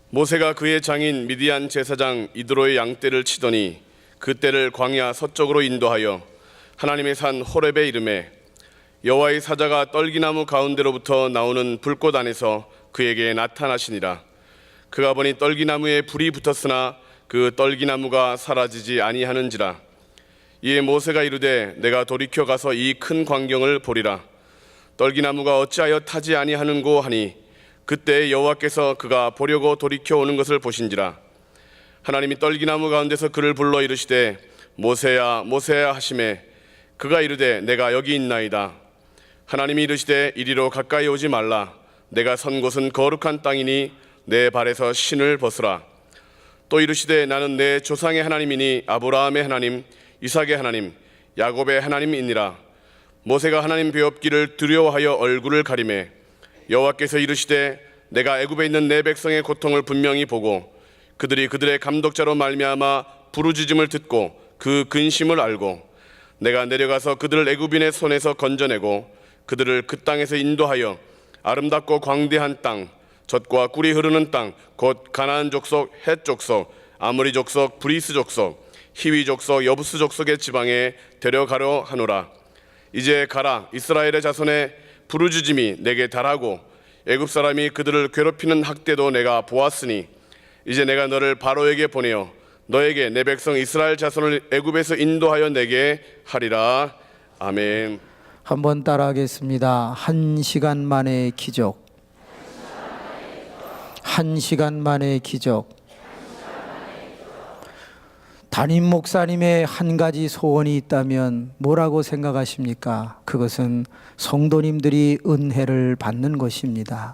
모세가 그의 장인 미디안 제사장 이드로의 양떼를 치더니 그 떼를 광야 서쪽으로 인도하여 하나님의 산 호렙에 이르매 여호와의 사자가 떨기나무 가운데로부터 나오는 불꽃 안에서 그에게 나타나시니라. 그가 보니 떨기나무에 불이 붙었으나 그 떨기나무가 사라지지 아니하는지라. 이에 모세가 이르되 내가 돌이켜 가서 이 큰 광경을 보리라. 떨기나무가 어찌하여 타지 아니하는고 하니 그때 여호와께서 그가 보려고 돌이켜 오는 것을 보신지라. 하나님이 떨기나무 가운데서 그를 불러 이르시되 모세야 모세야 하시매 그가 이르되 내가 여기 있나이다. 하나님이 이르시되 이리로 가까이 오지 말라. 내가 선 곳은 거룩한 땅이니 내 발에서 신을 벗으라. 또 이르시되 나는 내 조상의 하나님이니 아브라함의 하나님 이삭의 하나님 야곱의 하나님이니라. 모세가 하나님 배웁기를 두려워하여 얼굴을 가리매 여호와께서 이르시되 내가 애굽에 있는 내 백성의 고통을 분명히 보고 그들이 그들의 감독자로 말미암아 부르짖음을 듣고 그 근심을 알고 내가 내려가서 그들을 애굽인의 손에서 건져내고 그들을 그 땅에서 인도하여 아름답고 광대한 땅 젖과 꿀이 흐르는 땅 곧 가나안 족속 헷 족속 아모리 족속 브리스 족속 히위 족속 여부스 족속의 지방에 데려가려 하노라. 이제 가라. 이스라엘의 자손의 부르짖음이 내게 달하고 애굽 사람이 그들을 괴롭히는 학대도 내가 보았으니 이제 내가 너를 바로에게 보내어 너에게 내 백성 이스라엘 자손을 애굽에서 인도하여 내게 하리라. 아멘. 한번 따라하겠습니다. 1시간 만의 기적. 1시간 만의 기적. 담임 목사님의 한 가지 소원이 있다면 뭐라고 생각하십니까? 그것은 성도님들이 은혜를 받는 것입니다.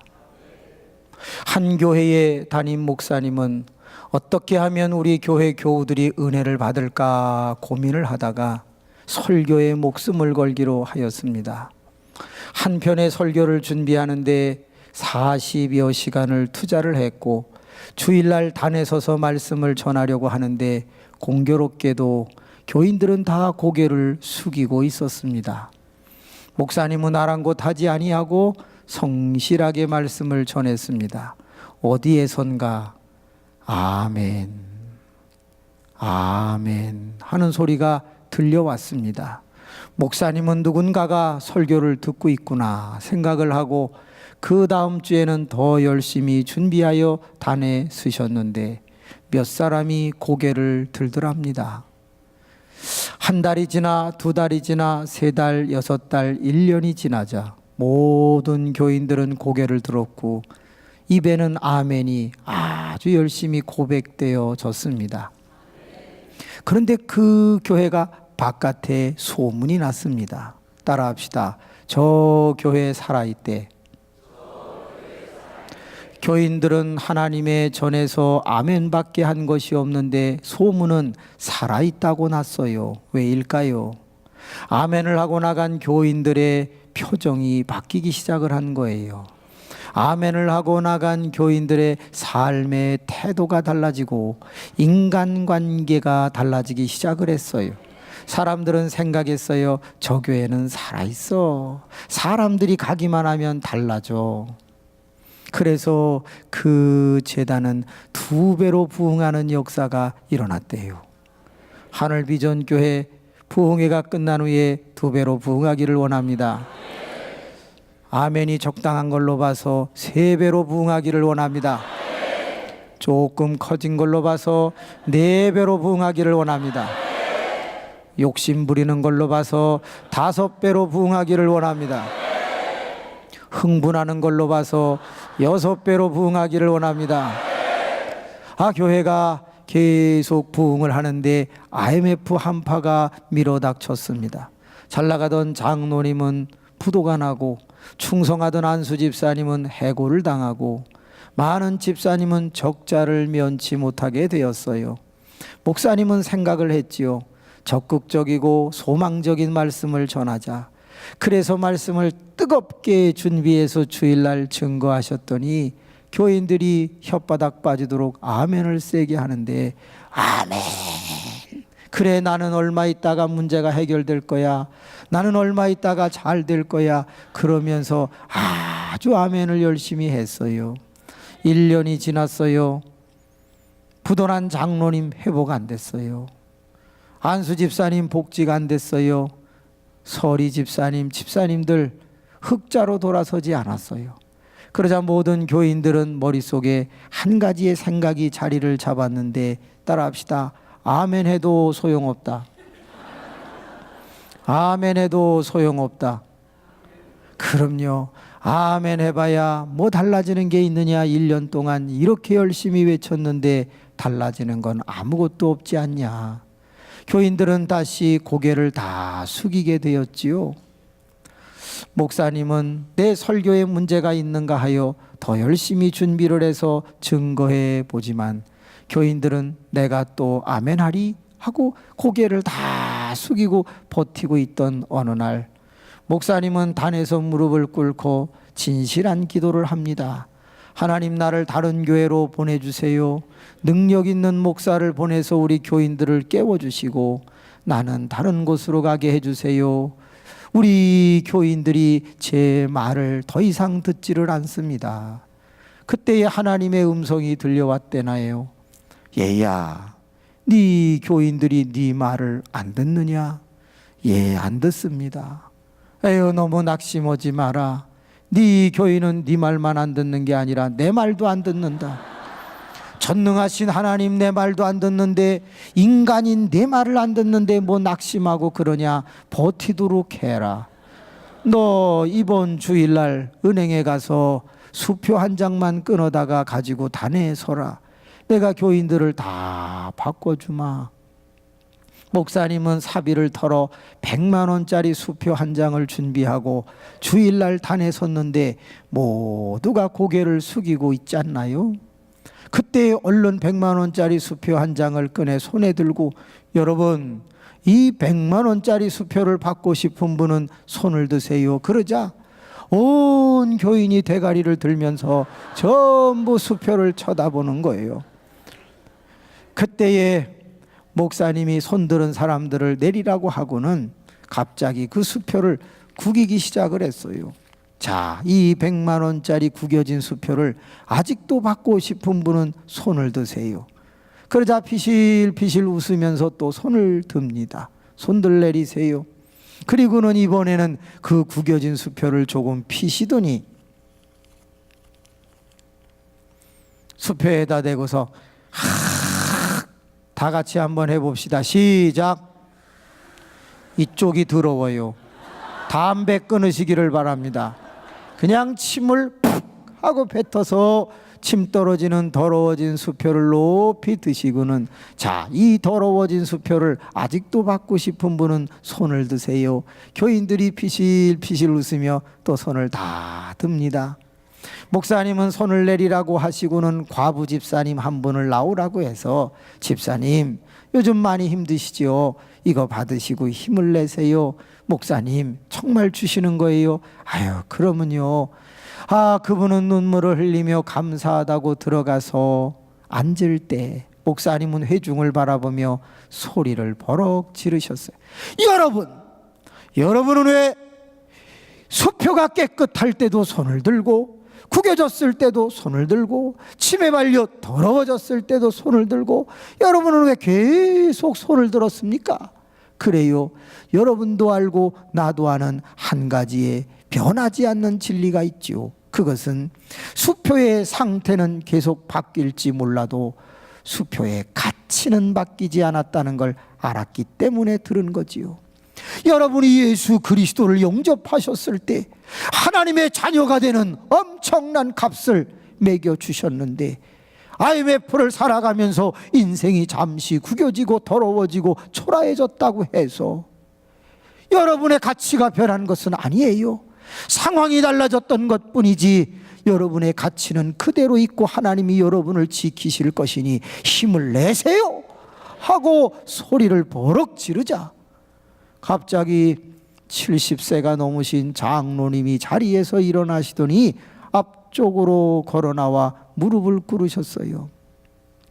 한 교회의 담임 목사님은 어떻게 하면 우리 교회 교우들이 은혜를 받을까 고민을 하다가 설교에 목숨을 걸기로 하였습니다. 한 편의 설교를 준비하는데 40여 시간을 투자를 했고 주일날 단에 서서 말씀을 전하려고 하는데 공교롭게도 교인들은 다 고개를 숙이고 있었습니다. 목사님은 아랑곳하지 아니하고 성실하게 말씀을 전했습니다. 어디에선가 아멘, 아멘 하는 소리가 들려왔습니다. 목사님은 누군가가 설교를 듣고 있구나 생각을 하고 그 다음 주에는 더 열심히 준비하여 단에 서셨는데 몇 사람이 고개를 들더랍니다. 한 달이 지나 두 달이 지나 세 달, 6달, 1년이 지나자 모든 교인들은 고개를 들었고 입에는 아멘이 아주 열심히 고백되어졌습니다. 그런데 그 교회가 바깥에 소문이 났습니다. 따라합시다. 저 교회 살아있대. 교인들은 하나님의 전에서 아멘밖에 한 것이 없는데 소문은 살아있다고 났어요. 왜일까요? 아멘을 하고 나간 교인들의 표정이 바뀌기 시작을 한 거예요. 아멘을 하고 나간 교인들의 삶의 태도가 달라지고 인간관계가 달라지기 시작을 했어요. 사람들은 생각했어요. 저 교회는 살아있어. 사람들이 가기만 하면 달라져. 그래서 그 제단은 2배로 부흥하는 역사가 일어났대요. 하늘비전교회 부흥회가 끝난 후에 2배로 부흥하기를 원합니다. 아멘이 적당한 걸로 봐서 3배로 부흥하기를 원합니다. 조금 커진 걸로 봐서 4배로 부흥하기를 원합니다. 욕심 부리는 걸로 봐서 5배로 부흥하기를 원합니다. 흥분하는 걸로 봐서 6배로 부흥하기를 원합니다. 교회가 계속 부흥을 하는데 IMF 한파가 밀어닥쳤습니다. 잘 나가던 장로님은 부도가 나고 충성하던 안수 집사님은 해고를 당하고 많은 집사님은 적자를 면치 못하게 되었어요. 목사님은 생각을 했지요. 적극적이고 소망적인 말씀을 전하자. 그래서 말씀을 뜨겁게 준비해서 주일날 증거하셨더니 교인들이 혓바닥 빠지도록 아멘을 세게 하는데 아멘. 그래 나는 얼마 있다가 문제가 해결될 거야. 나는 얼마 있다가 잘 될 거야. 그러면서 아주 아멘을 열심히 했어요. 1년이 지났어요. 부도난 장로님 회복 안 됐어요. 안수 집사님 복직 안 됐어요. 서리 집사님들 흑자로 돌아서지 않았어요. 그러자 모든 교인들은 머릿속에 한 가지의 생각이 자리를 잡았는데, 따라합시다. 아멘 해도 소용없다. 아멘 해도 소용없다. 그럼요. 아멘 해봐야 뭐 달라지는 게 있느냐. 1년 동안 이렇게 열심히 외쳤는데 달라지는 건 아무것도 없지 않냐. 교인들은 다시 고개를 다 숙이게 되었지요. 목사님은 내 설교에 문제가 있는가 하여 더 열심히 준비를 해서 증거해 보지만, 교인들은 내가 또 아멘하리 하고 고개를 다 숙이고 버티고 있던 어느 날, 목사님은 단에서 무릎을 꿇고 진실한 기도를 합니다. 하나님, 나를 다른 교회로 보내주세요. 능력 있는 목사를 보내서 우리 교인들을 깨워주시고 나는 다른 곳으로 가게 해주세요. 우리 교인들이 제 말을 더 이상 듣지를 않습니다. 그때에 하나님의 음성이 들려왔대나요. 얘야, 네 교인들이 네 말을 안 듣느냐? 예, 안 듣습니다. 에휴, 너무 낙심하지 마라. 네 교인은 네 말만 안 듣는 게 아니라 내 말도 안 듣는다. 전능하신 하나님 내 말도 안 듣는데, 인간인 내 말을 안 듣는데 뭐 낙심하고 그러냐. 버티도록 해라. 너 이번 주일날 은행에 가서 수표 한 장만 끊어다가 가지고 단에 서라. 내가 교인들을 다 바꿔주마. 목사님은 사비를 털어 100만 원짜리 수표 한 장을 준비하고 주일날 단에 섰는데 모두가 고개를 숙이고 있지 않나요? 그때 얼른 100만 원짜리 수표 한 장을 꺼내 손에 들고, 여러분, 이 100만 원짜리 수표를 받고 싶은 분은 손을 드세요. 그러자 온 교인이 대가리를 들면서 전부 수표를 쳐다보는 거예요. 그때에 목사님이 손들은 사람들을 내리라고 하고는 갑자기 그 수표를 구기기 시작을 했어요. 자, 이 100만 원짜리 구겨진 수표를 아직도 받고 싶은 분은 손을 드세요. 그러자 피실피실 웃으면서 또 손을 듭니다. 손들 내리세요. 그리고는 이번에는 그 구겨진 수표를 조금 피시더니 수표에다 대고서 다 같이 한번 해봅시다. 시작. 이쪽이 더러워요. 담배 끊으시기를 바랍니다. 그냥 침을 푹 하고 뱉어서 침 떨어지는 더러워진 수표를 높이 드시고는, 자, 이 더러워진 수표를 아직도 받고 싶은 분은 손을 드세요. 교인들이 피실피실 웃으며 또 손을 다 듭니다. 목사님은 손을 내리라고 하시고는 과부 집사님 한 분을 나오라고 해서, 집사님, 요즘 많이 힘드시죠? 이거 받으시고 힘을 내세요. 목사님, 정말 주시는 거예요? 아유, 그러면요. 그분은 눈물을 흘리며 감사하다고 들어가서 앉을 때 목사님은 회중을 바라보며 소리를 버럭 지르셨어요. 여러분은 왜 수표가 깨끗할 때도 손을 들고, 구겨졌을 때도 손을 들고, 침에 말려 더러워졌을 때도 손을 들고, 여러분은 왜 계속 손을 들었습니까? 그래요. 여러분도 알고 나도 아는 한 가지의 변하지 않는 진리가 있지요. 그것은 수표의 상태는 계속 바뀔지 몰라도 수표의 가치는 바뀌지 않았다는 걸 알았기 때문에 들은 거지요. 여러분이 예수 그리스도를 영접하셨을 때 하나님의 자녀가 되는 엄청난 값을 매겨주셨는데, IMF를 살아가면서 인생이 잠시 구겨지고 더러워지고 초라해졌다고 해서 여러분의 가치가 변한 것은 아니에요. 상황이 달라졌던 것뿐이지 여러분의 가치는 그대로 있고 하나님이 여러분을 지키실 것이니 힘을 내세요 하고 소리를 버럭 지르자 갑자기 70세가 넘으신 장로님이 자리에서 일어나시더니 앞쪽으로 걸어나와 무릎을 꿇으셨어요.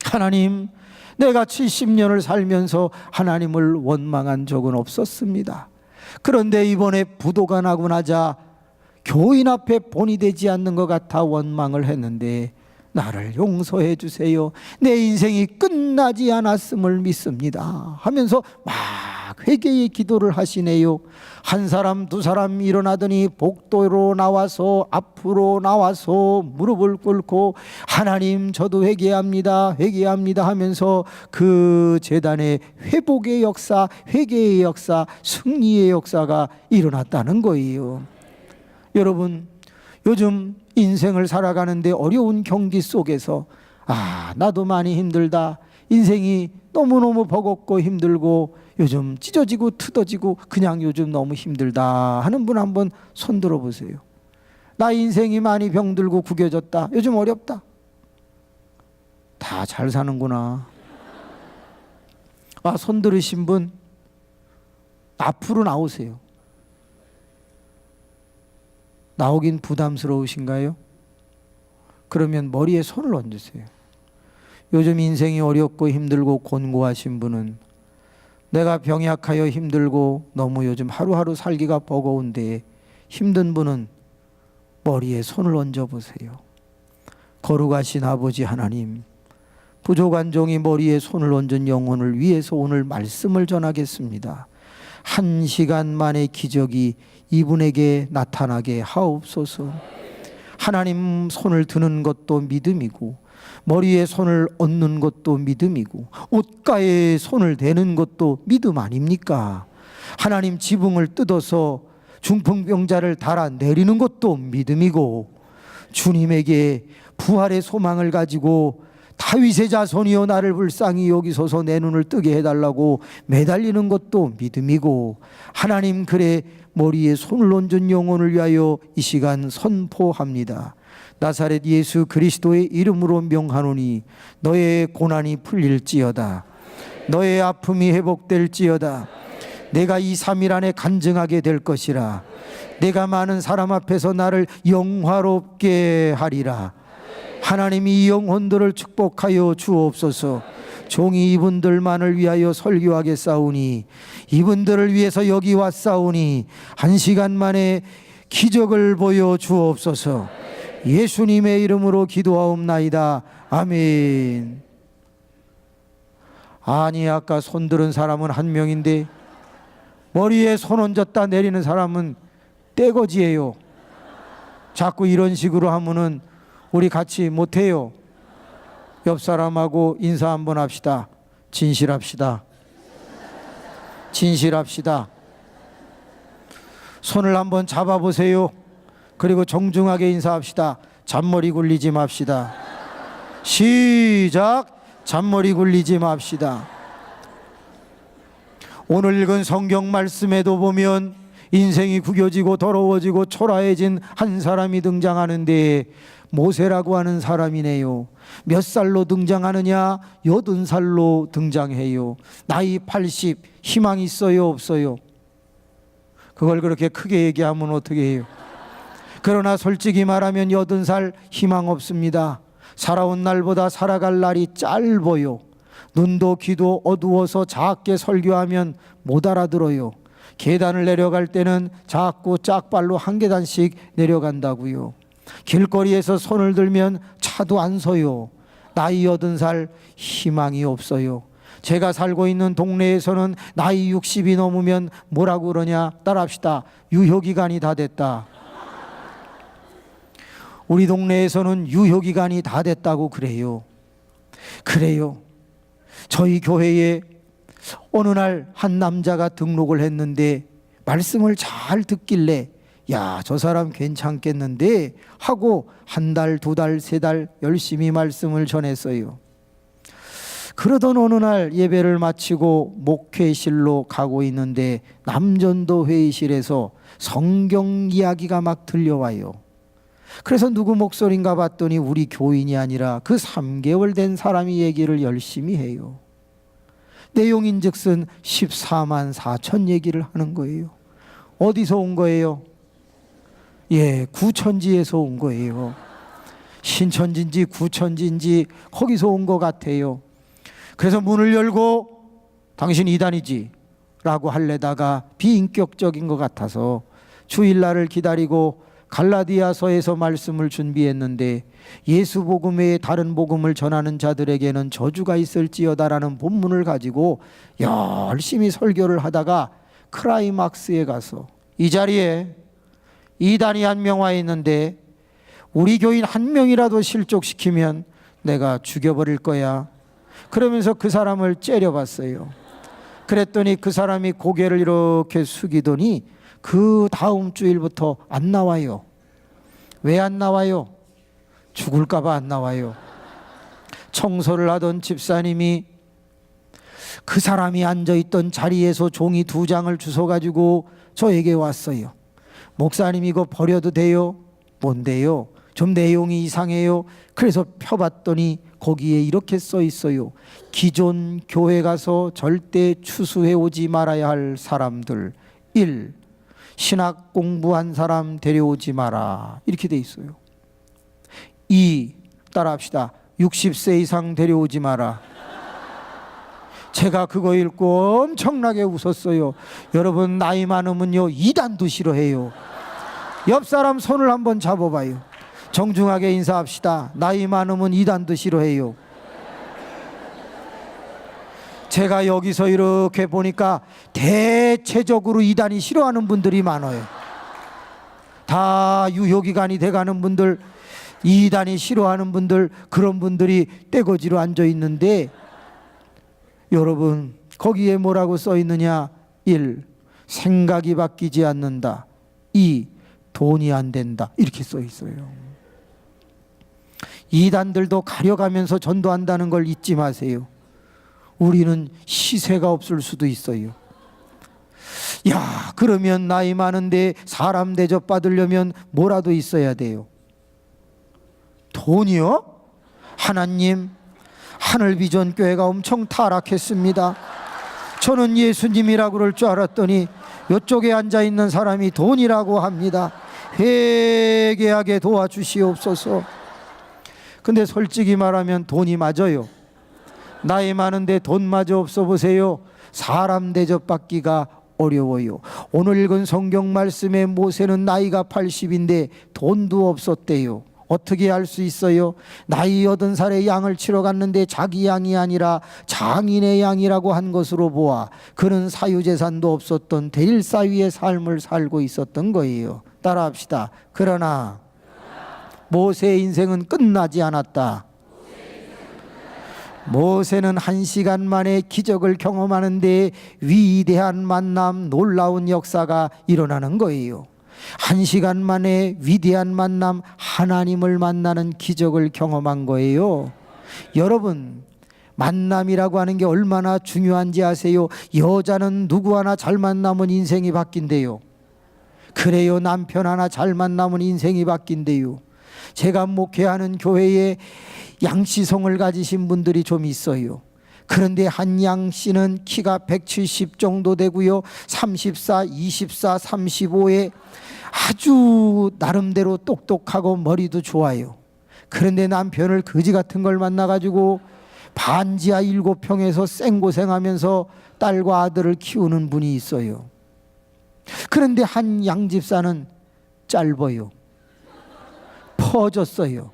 하나님, 내가 70년을 살면서 하나님을 원망한 적은 없었습니다. 그런데 이번에 부도가 나고 나자 교인 앞에 본이 되지 않는 것 같아 원망을 했는데, 나를 용서해 주세요. 내 인생이 끝나지 않았음을 믿습니다 하면서 막 회개의 기도를 하시네요. 한 사람 두 사람 일어나더니 복도로 나와서 앞으로 나와서 무릎을 꿇고 하나님 저도 회개합니다 회개합니다 하면서 그 제단에 회복의 역사, 회개의 역사, 승리의 역사가 일어났다는 거예요. 여러분, 요즘 인생을 살아가는데 어려운 경기 속에서 나도 많이 힘들다, 인생이 너무너무 버겁고 힘들고 요즘 찢어지고 트어지고 그냥 요즘 너무 힘들다 하는 분 한번 손 들어보세요. 나 인생이 많이 병들고 구겨졌다, 요즘 어렵다. 다 잘 사는구나. 손 들으신 분 앞으로 나오세요. 나오긴 부담스러우신가요? 그러면 머리에 손을 얹으세요. 요즘 인생이 어렵고 힘들고 곤고하신 분은, 내가 병약하여 힘들고 너무 요즘 하루하루 살기가 버거운데 힘든 분은 머리에 손을 얹어보세요. 거룩하신 아버지 하나님, 부족한 종이 머리에 손을 얹은 영혼을 위해서 오늘 말씀을 전하겠습니다. 1시간 만에 기적이 이분에게 나타나게 하옵소서. 하나님, 손을 드는 것도 믿음이고 머리에 손을 얹는 것도 믿음이고 옷가에 손을 대는 것도 믿음 아닙니까? 하나님, 지붕을 뜯어서 중풍병자를 달아내리는 것도 믿음이고 주님에게 부활의 소망을 가지고 다윗의 자손이여 나를 불쌍히 여기소서 내 눈을 뜨게 해달라고 매달리는 것도 믿음이고, 하나님, 그래 머리에 손을 얹은 영혼을 위하여 이 시간 선포합니다. 나사렛 예수 그리스도의 이름으로 명하노니 너의 고난이 풀릴지어다, 너의 아픔이 회복될지어다. 내가 이 3일 안에 간증하게 될 것이라. 내가 많은 사람 앞에서 나를 영화롭게 하리라. 하나님이 이 영혼들을 축복하여 주옵소서. 종이 이분들만을 위하여 설교하겠사오니 이분들을 위해서 여기 왔사오니 1시간 만에 기적을 보여 주옵소서. 예수님의 이름으로 기도하옵나이다. 아멘. 아니, 아까 손 들은 사람은 한 명인데 머리에 손 얹었다 내리는 사람은 떼거지예요. 자꾸 이런 식으로 하면은 우리 같이 못해요. 옆 사람하고 인사 한번 합시다. 진실합시다. 진실합시다. 손을 한번 잡아보세요. 그리고 정중하게 인사합시다. 잔머리 굴리지 맙시다. 시작. 잔머리 굴리지 맙시다. 오늘 읽은 성경 말씀에도 보면 인생이 구겨지고 더러워지고 초라해진 한 사람이 등장하는데 모세라고 하는 사람이네요. 몇 살로 등장하느냐? 80살로 등장해요. 나이 80, 희망 있어요 없어요? 그걸 그렇게 크게 얘기하면 어떻게 해요? 그러나 솔직히 말하면 80살 희망 없습니다. 살아온 날보다 살아갈 날이 짧아요. 눈도 귀도 어두워서 작게 설교하면 못 알아들어요. 계단을 내려갈 때는 자꾸 짝발로 한 계단씩 내려간다고요. 길거리에서 손을 들면 차도 안 서요. 나이 80살 희망이 없어요. 제가 살고 있는 동네에서는 나이 60이 넘으면 뭐라고 그러냐? 따라합시다. 유효기간이 다 됐다. 우리 동네에서는 유효기간이 다 됐다고 그래요. 그래요. 저희 교회에 어느 날 한 남자가 등록을 했는데 말씀을 잘 듣길래 야, 저 사람 괜찮겠는데 하고 한 달, 두 달, 세 달 열심히 말씀을 전했어요. 그러던 어느 날 예배를 마치고 목회실로 가고 있는데 남전도 회의실에서 성경 이야기가 막 들려와요. 그래서 누구 목소리인가 봤더니 우리 교인이 아니라 그 3개월 된 사람이 얘기를 열심히 해요. 내용인즉슨 14만 4천 얘기를 하는 거예요. 어디서 온 거예요? 구천지에서 온 거예요. 신천지인지 구천지인지 거기서 온 것 같아요. 그래서 문을 열고 당신 이단이지? 라고 할래다가 비인격적인 것 같아서 주일날을 기다리고 갈라디아서에서 말씀을 준비했는데 예수 복음 외에 다른 복음을 전하는 자들에게는 저주가 있을지어다라는 본문을 가지고 열심히 설교를 하다가 클라이막스에 가서 이 자리에 이단이 한 명 와 있는데 우리 교인 한 명이라도 실족시키면 내가 죽여버릴 거야. 그러면서 그 사람을 째려봤어요. 그랬더니 그 사람이 고개를 이렇게 숙이더니 그 다음 주일부터 안 나와요. 왜 안 나와요? 죽을까봐 안 나와요. 청소를 하던 집사님이 그 사람이 앉아있던 자리에서 종이 2장을 주워가지고 저에게 왔어요. 목사님 이거 버려도 돼요? 뭔데요? 좀 내용이 이상해요. 그래서 펴봤더니 거기에 이렇게 써 있어요. 기존 교회 가서 절대 추수해 오지 말아야 할 사람들 1. 신학 공부한 사람 데려오지 마라. 이렇게 돼 있어요. 2. 따라합시다. 60세 이상 데려오지 마라. 제가 그거 읽고 엄청나게 웃었어요. 여러분 나이 많으면요 이단도 싫어해요. 옆 사람 손을 한번 잡아봐요. 정중하게 인사합시다. 나이 많으면 이단도 싫어해요. 제가 여기서 이렇게 보니까 대체적으로 이단이 싫어하는 분들이 많아요. 다 유효기간이 돼가는 분들, 이단이 싫어하는 분들, 그런 분들이 떼거지로 앉아 있는데 여러분 거기에 뭐라고 써 있느냐? 1. 생각이 바뀌지 않는다. 2. 돈이 안 된다. 이렇게 써 있어요. 이단들도 가려가면서 전도한다는 걸 잊지 마세요. 우리는 시세가 없을 수도 있어요. 야, 그러면 나이 많은데 사람 대접 받으려면 뭐라도 있어야 돼요. 돈이요? 하나님, 하늘비전교회가 엄청 타락했습니다. 저는 예수님이라고 그럴 줄 알았더니 이쪽에 앉아있는 사람이 돈이라고 합니다. 회개하게 도와주시옵소서. 근데 솔직히 말하면 돈이 맞아요. 나이 많은데 돈마저 없어 보세요. 사람 대접받기가 어려워요. 오늘 읽은 성경 말씀에 모세는 나이가 80인데 돈도 없었대요. 어떻게 할 수 있어요? 나이 80살에 양을 치러 갔는데 자기 양이 아니라 장인의 양이라고 한 것으로 보아 그는 사유재산도 없었던 대일사위의 삶을 살고 있었던 거예요. 따라합시다. 그러나 모세의 인생은 끝나지 않았다. 모세는 1시간 만에 기적을 경험하는데 위대한 만남, 놀라운 역사가 일어나는 거예요. 1시간 만에 위대한 만남, 하나님을 만나는 기적을 경험한 거예요. 여러분, 만남이라고 하는 게 얼마나 중요한지 아세요? 여자는 누구 하나 잘 만나면 인생이 바뀐대요. 그래요, 남편 하나 잘 만나면 인생이 바뀐대요. 제가 목회하는 교회에 양씨성을 가지신 분들이 좀 있어요. 그런데 한 양씨는 키가 170 정도 되고요, 34, 24, 35에 아주 나름대로 똑똑하고 머리도 좋아요. 그런데 남편을 거지 같은 걸 만나가지고 반지하 7평에서 생고생하면서 딸과 아들을 키우는 분이 있어요. 그런데 한 양집사는 짧아요. 퍼졌어요.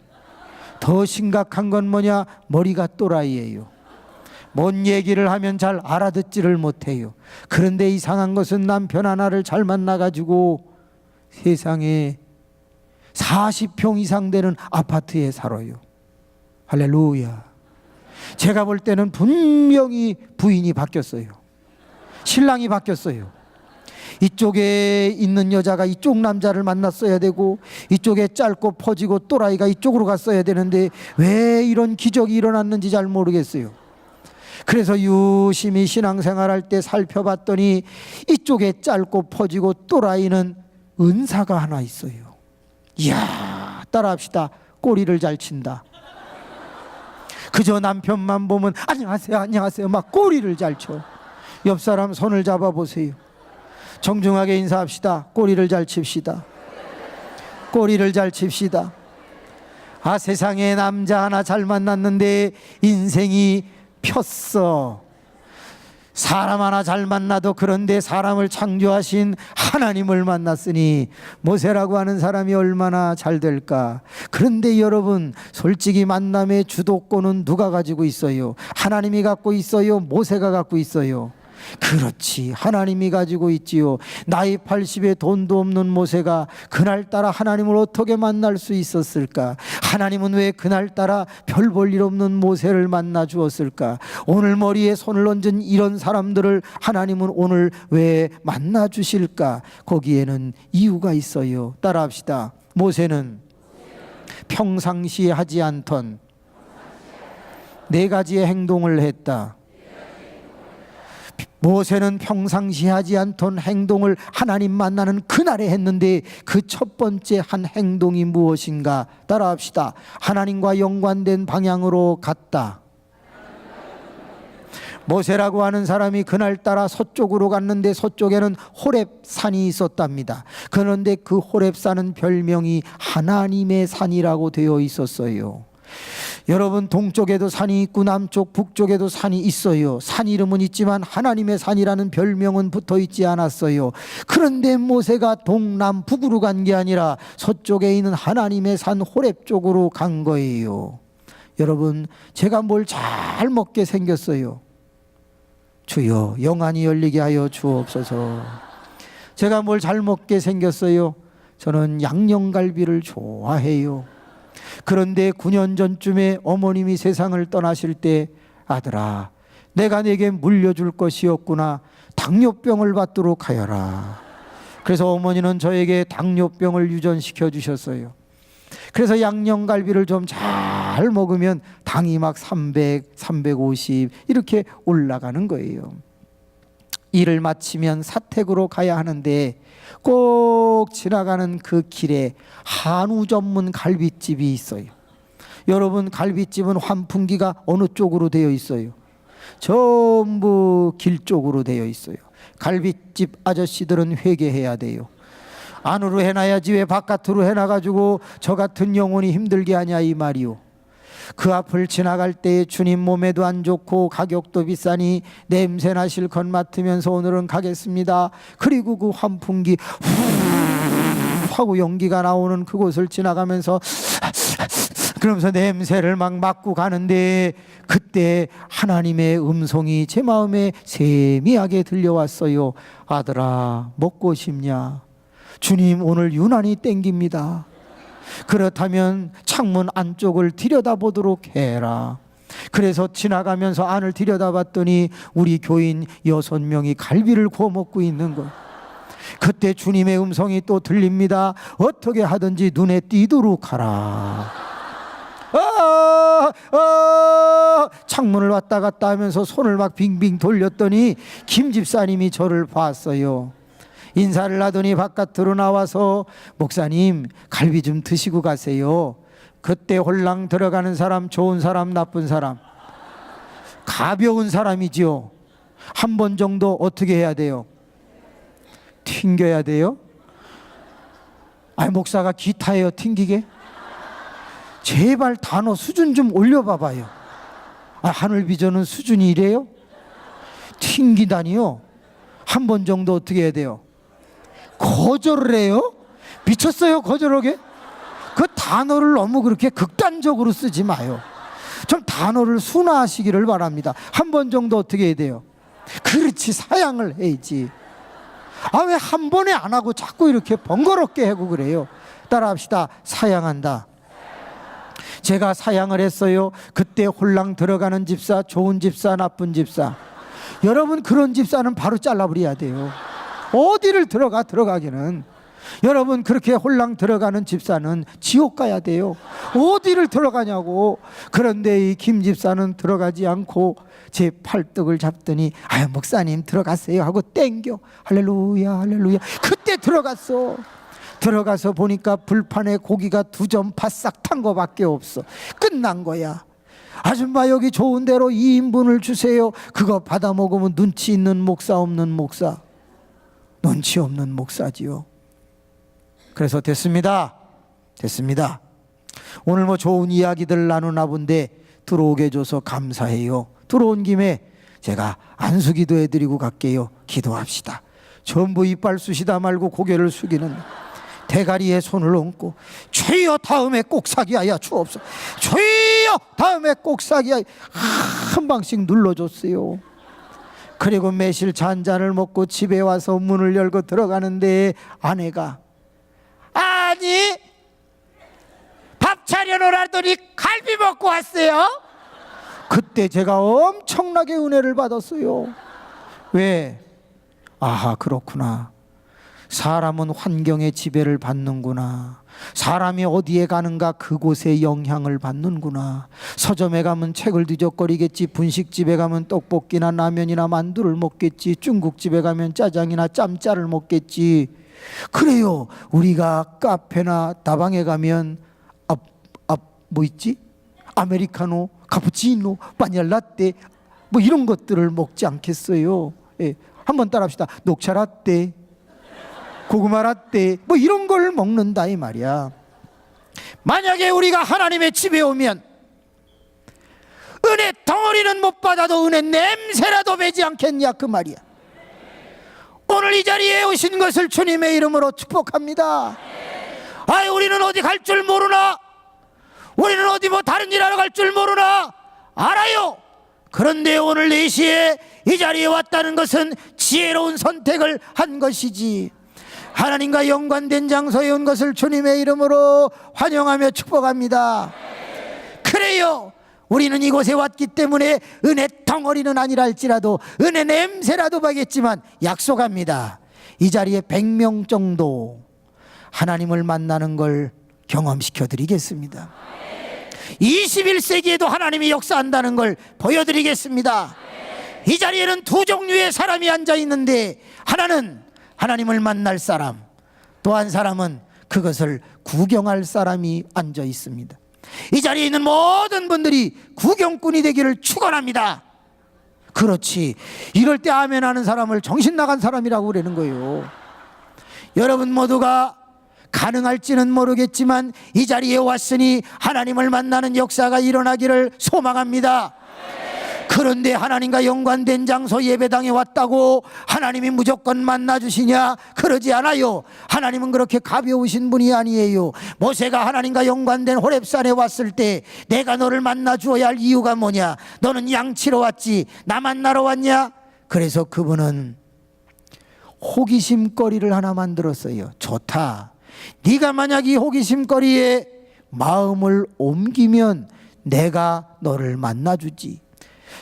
더 심각한 건 뭐냐? 머리가 또라이예요. 뭔 얘기를 하면 잘 알아듣지를 못해요. 그런데 이상한 것은 남편 하나를 잘 만나가지고 세상에 40평 이상 되는 아파트에 살아요. 할렐루야. 제가 볼 때는 분명히 부인이 바뀌었어요. 신랑이 바뀌었어요. 이쪽에 있는 여자가 이쪽 남자를 만났어야 되고 이쪽에 짧고 퍼지고 또라이가 이쪽으로 갔어야 되는데 왜 이런 기적이 일어났는지 잘 모르겠어요. 그래서 유심히 신앙생활할 때 살펴봤더니 이쪽에 짧고 퍼지고 또라이는 은사가 하나 있어요. 이야, 따라합시다. 꼬리를 잘 친다. 그저 남편만 보면 안녕하세요 안녕하세요 막 꼬리를 잘 쳐. 옆 사람 손을 잡아보세요. 정중하게 인사합시다. 꼬리를 잘 칩시다. 꼬리를 잘 칩시다. 아, 세상에 남자 하나 잘 만났는데 인생이 폈어. 사람 하나 잘 만나도 그런데 사람을 창조하신 하나님을 만났으니 모세라고 하는 사람이 얼마나 잘 될까. 그런데 여러분, 솔직히 만남의 주도권은 누가 가지고 있어요? 하나님이 갖고 있어요? 모세가 갖고 있어요? 그렇지, 하나님이 가지고 있지요. 나이 80에 돈도 없는 모세가 그날따라 하나님을 어떻게 만날 수 있었을까? 하나님은 왜 그날따라 별 볼 일 없는 모세를 만나 주었을까? 오늘 머리에 손을 얹은 이런 사람들을 하나님은 오늘 왜 만나 주실까? 거기에는 이유가 있어요. 따라합시다. 모세는 평상시에 하지 않던 네 가지의 행동을 했다. 모세는 평상시에 하지 않던 행동을 하나님 만나는 그날에 했는데 그 첫 번째 한 행동이 무엇인가? 따라합시다. 하나님과 연관된 방향으로 갔다. 모세라고 하는 사람이 그날따라 서쪽으로 갔는데 서쪽에는 호렙산이 있었답니다. 그런데 그 호렙산은 별명이 하나님의 산이라고 되어 있었어요. 여러분, 동쪽에도 산이 있고 남쪽 북쪽에도 산이 있어요. 산 이름은 있지만 하나님의 산이라는 별명은 붙어 있지 않았어요. 그런데 모세가 동남북으로 간 게 아니라 서쪽에 있는 하나님의 산 호렙 쪽으로 간 거예요. 여러분, 제가 뭘 잘 먹게 생겼어요. 주여 영안이 열리게 하여 주옵소서. 제가 뭘 잘 먹게 생겼어요. 저는 양념갈비를 좋아해요. 그런데 9년 전쯤에 어머님이 세상을 떠나실 때, 아들아, 내가 내게 물려줄 것이 없구나. 당뇨병을 받도록 하여라. 그래서 어머니는 저에게 당뇨병을 유전시켜 주셨어요. 그래서 양념갈비를 좀 잘 먹으면 당이 막 300, 350 이렇게 올라가는 거예요. 일을 마치면 사택으로 가야 하는데 꼭 지나가는 그 길에 한우 전문 갈비집이 있어요. 여러분, 갈비집은 환풍기가 어느 쪽으로 되어 있어요? 전부 길 쪽으로 되어 있어요. 갈비집 아저씨들은 회개해야 돼요. 안으로 해놔야지 왜 바깥으로 해놔가지고 저 같은 영혼이 힘들게 하냐 이 말이요. 그 앞을 지나갈 때 주님 몸에도 안 좋고 가격도 비싸니 냄새나 실컷 맡으면서 오늘은 가겠습니다. 그리고 그 환풍기 후 하고 연기가 나오는 그곳을 지나가면서 그러면서 냄새를 막 맡고 가는데 그때 하나님의 음성이 제 마음에 세미하게 들려왔어요. 아들아, 먹고 싶냐? 주님 오늘 유난히 땡깁니다. 그렇다면 창문 안쪽을 들여다보도록 해라. 그래서 지나가면서 안을 들여다봤더니 우리 교인 6명이 갈비를 구워 먹고 있는 거예요. 그때 주님의 음성이 또 들립니다. 어떻게 하든지 눈에 띄도록 하라. 창문을 왔다 갔다 하면서 손을 막 빙빙 돌렸더니 김 집사님이 저를 봤어요. 인사를 하더니 바깥으로 나와서 목사님 갈비 좀 드시고 가세요. 그때 홀랑 들어가는 사람, 좋은 사람, 나쁜 사람? 가벼운 사람이지요. 한 번 정도 어떻게 해야 돼요? 튕겨야 돼요? 아니, 목사가 기타예요 튕기게? 제발 단어 수준 좀 올려봐봐요. 하늘비전은 수준이 이래요? 튕기다니요? 한 번 정도 어떻게 해야 돼요? 거절을 해요? 미쳤어요 거절하게? 그 단어를 너무 그렇게 극단적으로 쓰지 마요. 좀 단어를 순화하시기를 바랍니다. 한 번 정도 어떻게 해야 돼요? 그렇지, 사양을 해야지. 왜 한 번에 안 하고 자꾸 이렇게 번거롭게 하고 그래요? 따라합시다. 사양한다. 제가 사양을 했어요. 그때 홀랑 들어가는 집사, 좋은 집사, 나쁜 집사. 여러분, 그런 집사는 바로 잘라버려야 돼요. 어디를 들어가기는. 여러분, 그렇게 홀랑 들어가는 집사는 지옥 가야 돼요. 어디를 들어가냐고. 그런데 이 김 집사는 들어가지 않고 제 팔뚝을 잡더니 목사님 들어가세요 하고 땡겨. 할렐루야 할렐루야. 그때 들어가서 보니까 불판에 고기가 2점 바싹 탄 거밖에 없어. 끝난 거야. 아줌마 여기 좋은 대로 2인분을 주세요. 그거 받아 먹으면 눈치 있는 목사 없는 목사? 눈치 없는 목사지요. 그래서 됐습니다. 오늘 뭐 좋은 이야기들 나누나 본데 들어오게 해줘서 감사해요. 들어온 김에 제가 안수기도 해드리고 갈게요. 기도합시다. 전부 이빨 쑤시다 말고 고개를 숙이는 대가리에 손을 얹고 주여 다음에 꼭 사기하여 주옵소서. 주여 다음에 꼭 사기하여 한 방씩 눌러줬어요. 그리고 매실 한 잔을 먹고 집에 와서 문을 열고 들어가는데 아내가 아니 밥 차려놓으라더니 갈비 먹고 왔어요. 그때 제가 엄청나게 은혜를 받았어요. 왜? 아하, 그렇구나. 사람은 환경의 지배를 받는구나. 사람이 어디에 가는가 그곳에 영향을 받는구나. 서점에 가면 책을 뒤적거리겠지. 분식집에 가면 떡볶이나 라면이나 만두를 먹겠지. 중국집에 가면 짜장이나 짬짜를 먹겠지. 그래요. 우리가 카페나 다방에 가면 뭐 있지? 아메리카노, 카푸치노, 바닐라떼 뭐 이런 것들을 먹지 않겠어요? 예. 한번 따라합시다. 녹차 라떼, 고구마 라떼 뭐 이런 걸 먹는다 이 말이야. 만약에 우리가 하나님의 집에 오면 은혜 덩어리는 못 받아도 은혜 냄새라도 배지 않겠냐 그 말이야. 오늘 이 자리에 오신 것을 주님의 이름으로 축복합니다. 아이, 우리는 어디 갈 줄 모르나? 우리는 어디 뭐 다른 일 하러 갈 줄 모르나? 알아요. 그런데 오늘 4시에 이 자리에 왔다는 것은 지혜로운 선택을 한 것이지. 하나님과 연관된 장소에 온 것을 주님의 이름으로 환영하며 축복합니다. 그래요. 우리는 이곳에 왔기 때문에 은혜 덩어리는 아니라 할지라도 은혜 냄새라도 받겠지만 약속합니다. 이 자리에 100명 정도 하나님을 만나는 걸 경험시켜 드리겠습니다. 21세기에도 하나님이 역사한다는 걸 보여드리겠습니다. 이 자리에는 두 종류의 사람이 앉아 있는데 하나는 하나님을 만날 사람, 또 한 사람은 그것을 구경할 사람이 앉아 있습니다. 이 자리에 있는 모든 분들이 구경꾼이 되기를 축원합니다. 그렇지, 이럴 때 아멘 하는 사람을 정신 나간 사람이라고 그러는 거예요. 여러분 모두가 가능할지는 모르겠지만 이 자리에 왔으니 하나님을 만나는 역사가 일어나기를 소망합니다. 그런데 하나님과 연관된 장소 예배당에 왔다고 하나님이 무조건 만나주시냐? 그러지 않아요. 하나님은 그렇게 가벼우신 분이 아니에요. 모세가 하나님과 연관된 호렙산에 왔을 때 내가 너를 만나주어야 할 이유가 뭐냐? 너는 양치러 왔지 나 만나러 왔냐? 그래서 그분은 호기심거리를 하나 만들었어요. 좋다. 네가 만약 이 호기심거리에 마음을 옮기면 내가 너를 만나주지.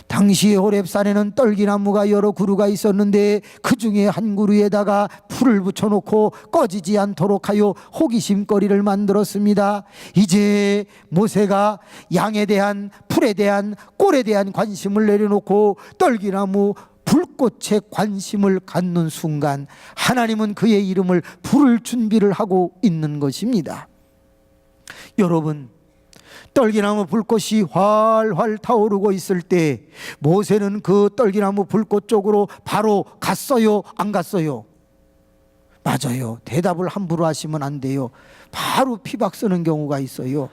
당시에 호렙산에는 떨기나무가 여러 그루가 있었는데 그 중에 한 그루에다가 풀을 붙여놓고 꺼지지 않도록 하여 호기심거리를 만들었습니다. 이제 모세가 양에 대한, 풀에 대한, 꼴에 대한 관심을 내려놓고 떨기나무 불꽃에 관심을 갖는 순간 하나님은 그의 이름을 부를 준비를 하고 있는 것입니다. 여러분, 떨기나무 불꽃이 활활 타오르고 있을 때 모세는 그 떨기나무 불꽃 쪽으로 바로 갔어요? 안 갔어요? 맞아요. 대답을 함부로 하시면 안 돼요. 바로 피박 쓰는 경우가 있어요.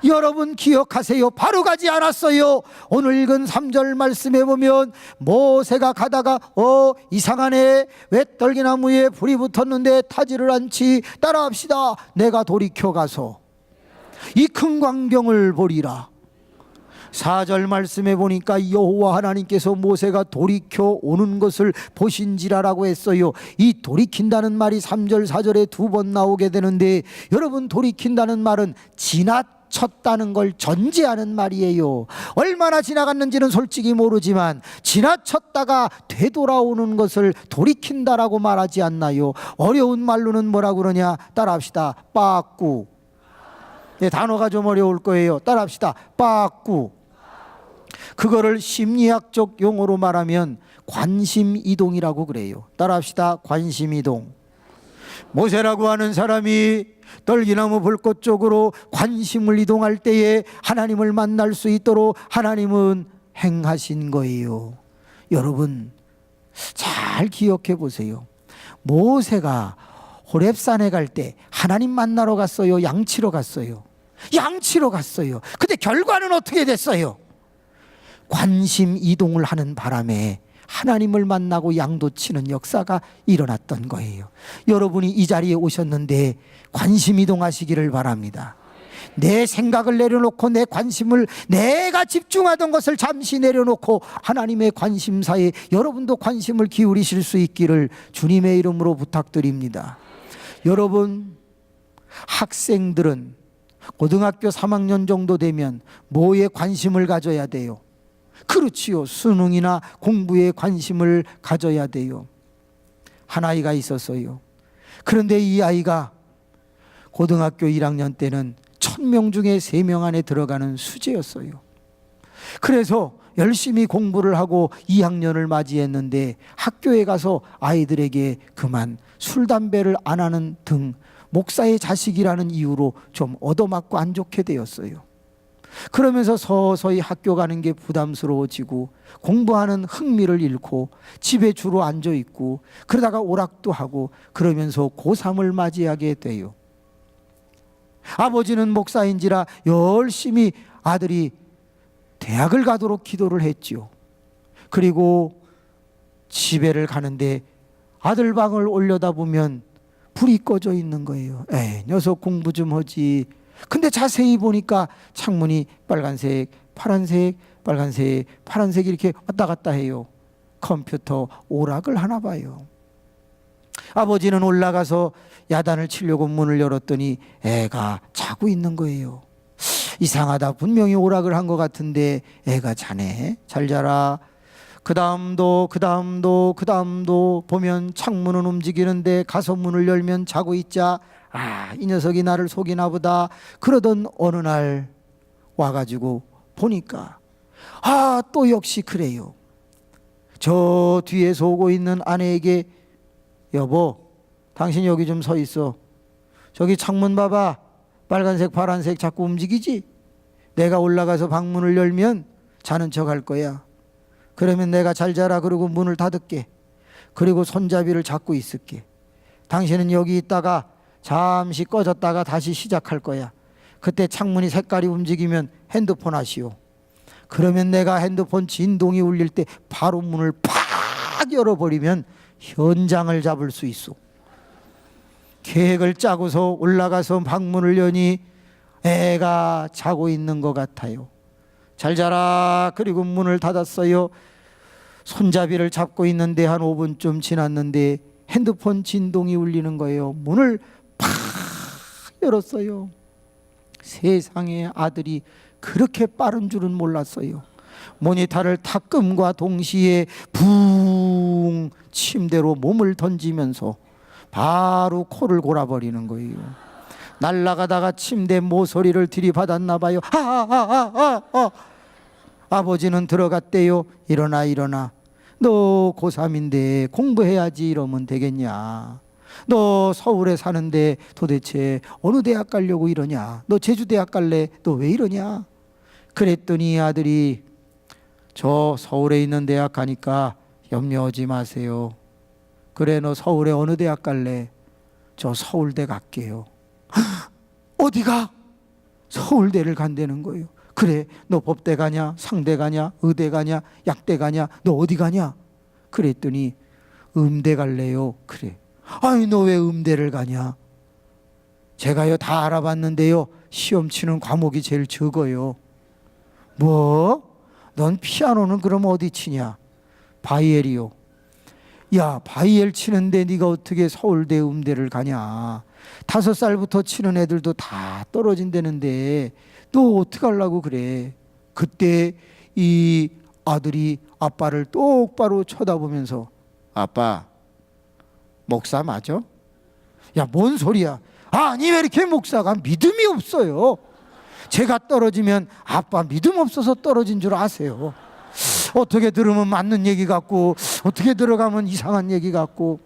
여러분 기억하세요. 바로 가지 않았어요. 오늘 읽은 3절 말씀에 보면 모세가 가다가 이상하네, 왜 떨기나무에 불이 붙었는데 타지를 않지? 따라합시다. 내가 돌이켜 가서 이 큰 광경을 보리라. 4절 말씀에 보니까 여호와 하나님께서 모세가 돌이켜 오는 것을 보신지라라고 했어요. 이 돌이킨다는 말이 3절 4절에 2번 나오게 되는데, 여러분 돌이킨다는 말은 지나쳤다는 걸 전제하는 말이에요. 얼마나 지나갔는지는 솔직히 모르지만 지나쳤다가 되돌아오는 것을 돌이킨다라고 말하지 않나요? 어려운 말로는 뭐라고 그러냐? 따라합시다. 빠꾸. 네, 단어가 좀 어려울 거예요. 따라합시다. 빠꾸. 그거를 심리학적 용어로 말하면 관심 이동이라고 그래요. 따라합시다. 관심 이동. 모세라고 하는 사람이 떨기나무 불꽃 쪽으로 관심을 이동할 때에 하나님을 만날 수 있도록 하나님은 행하신 거예요. 여러분 잘 기억해 보세요. 모세가 호렙산에 갈 때 하나님 만나러 갔어요? 양치러 갔어요? 양치러 갔어요. 근데 결과는 어떻게 됐어요? 관심 이동을 하는 바람에 하나님을 만나고 양도치는 역사가 일어났던 거예요. 여러분이 이 자리에 오셨는데 관심 이동하시기를 바랍니다. 내 생각을 내려놓고 내 관심을, 내가 집중하던 것을 잠시 내려놓고 하나님의 관심사에 여러분도 관심을 기울이실 수 있기를 주님의 이름으로 부탁드립니다. 여러분, 학생들은 고등학교 3학년 정도 되면 뭐에 관심을 가져야 돼요? 그렇지요. 수능이나 공부에 관심을 가져야 돼요. 한 아이가 있었어요. 그런데 이 아이가 고등학교 1학년 때는 1000명 중에 3명 안에 들어가는 수재였어요. 그래서 열심히 공부를 하고 2학년을 맞이했는데 학교에 가서 아이들에게 그만 술, 담배를 안 하는 등 목사의 자식이라는 이유로 좀 얻어맞고 안 좋게 되었어요. 그러면서 서서히 학교 가는 게 부담스러워지고 공부하는 흥미를 잃고 집에 주로 앉아 있고 그러다가 오락도 하고 그러면서 고3을 맞이하게 돼요. 아버지는 목사인지라 열심히 아들이 대학을 가도록 기도를 했지요. 그리고 집에를 가는데 아들 방을 올려다보면 불이 꺼져 있는 거예요. 에이, 녀석 공부 좀 하지. 근데 자세히 보니까 창문이 빨간색, 파란색, 빨간색, 파란색 이렇게 왔다 갔다 해요. 컴퓨터 오락을 하나 봐요. 아버지는 올라가서 야단을 치려고 문을 열었더니 애가 자고 있는 거예요. 이상하다. 분명히 오락을 한 것 같은데 애가 자네. 잘 자라. 그 다음도 보면 창문은 움직이는데 가서 문을 열면 자고 있자. 아, 이 녀석이 나를 속이나 보다. 그러던 어느 날 와가지고 보니까 또 역시 그래요. 저 뒤에서 오고 있는 아내에게 여보, 당신 여기 좀 서 있어. 저기 창문 봐봐. 빨간색 파란색 자꾸 움직이지? 내가 올라가서 방문을 열면 자는 척 할 거야. 그러면 내가 잘 자라 그러고 문을 닫을게. 그리고 손잡이를 잡고 있을게. 당신은 여기 있다가 잠시 꺼졌다가 다시 시작할 거야. 그때 창문이 색깔이 움직이면 핸드폰 하시오. 그러면 내가 핸드폰 진동이 울릴 때 바로 문을 팍 열어버리면 현장을 잡을 수 있어. 계획을 짜고서 올라가서 방문을 여니 애가 자고 있는 것 같아요. 잘 자라. 그리고 문을 닫았어요. 손잡이를 잡고 있는데 한 5분쯤 지났는데 핸드폰 진동이 울리는 거예요. 문을 팍 열었어요. 세상에 아들이 그렇게 빠른 줄은 몰랐어요. 모니터를 탁금과 동시에 붕 침대로 몸을 던지면서 바로 코를 골아버리는 거예요. 날아가다가 침대 모서리를 들이받았나 봐요. 아버지는 들어갔대요. 일어나. 너 고3인데 공부해야지 이러면 되겠냐. 너 서울에 사는데 도대체 어느 대학 가려고 이러냐. 너 제주대학 갈래? 너 왜 이러냐. 그랬더니 아들이 저 서울에 있는 대학 가니까 염려하지 마세요. 그래, 너 서울에 어느 대학 갈래? 저 서울대 갈게요. 어디가? 서울대를 간다는 거예요. 그래, 너 법대 가냐? 상대 가냐? 의대 가냐? 약대 가냐? 너 어디 가냐? 그랬더니 음대 갈래요. 그래. 아니, 너 왜 음대를 가냐? 제가요 다 알아봤는데요, 시험 치는 과목이 제일 적어요. 뭐? 넌 피아노는 그럼 어디 치냐? 바이엘이요. 야, 바이엘 치는데 네가 어떻게 서울대 음대를 가냐? 5살부터 치는 애들도 다 떨어진다는데 너 어떻게 하려고 그래? 그때 이 아들이 아빠를 똑바로 쳐다보면서 아빠, 목사 맞아? 야, 뭔 소리야? 아니, 왜 이렇게 목사가 믿음이 없어요? 제가 떨어지면 아빠 믿음 없어서 떨어진 줄 아세요? 어떻게 들으면 맞는 얘기 같고 어떻게 들어가면 이상한 얘기 같고.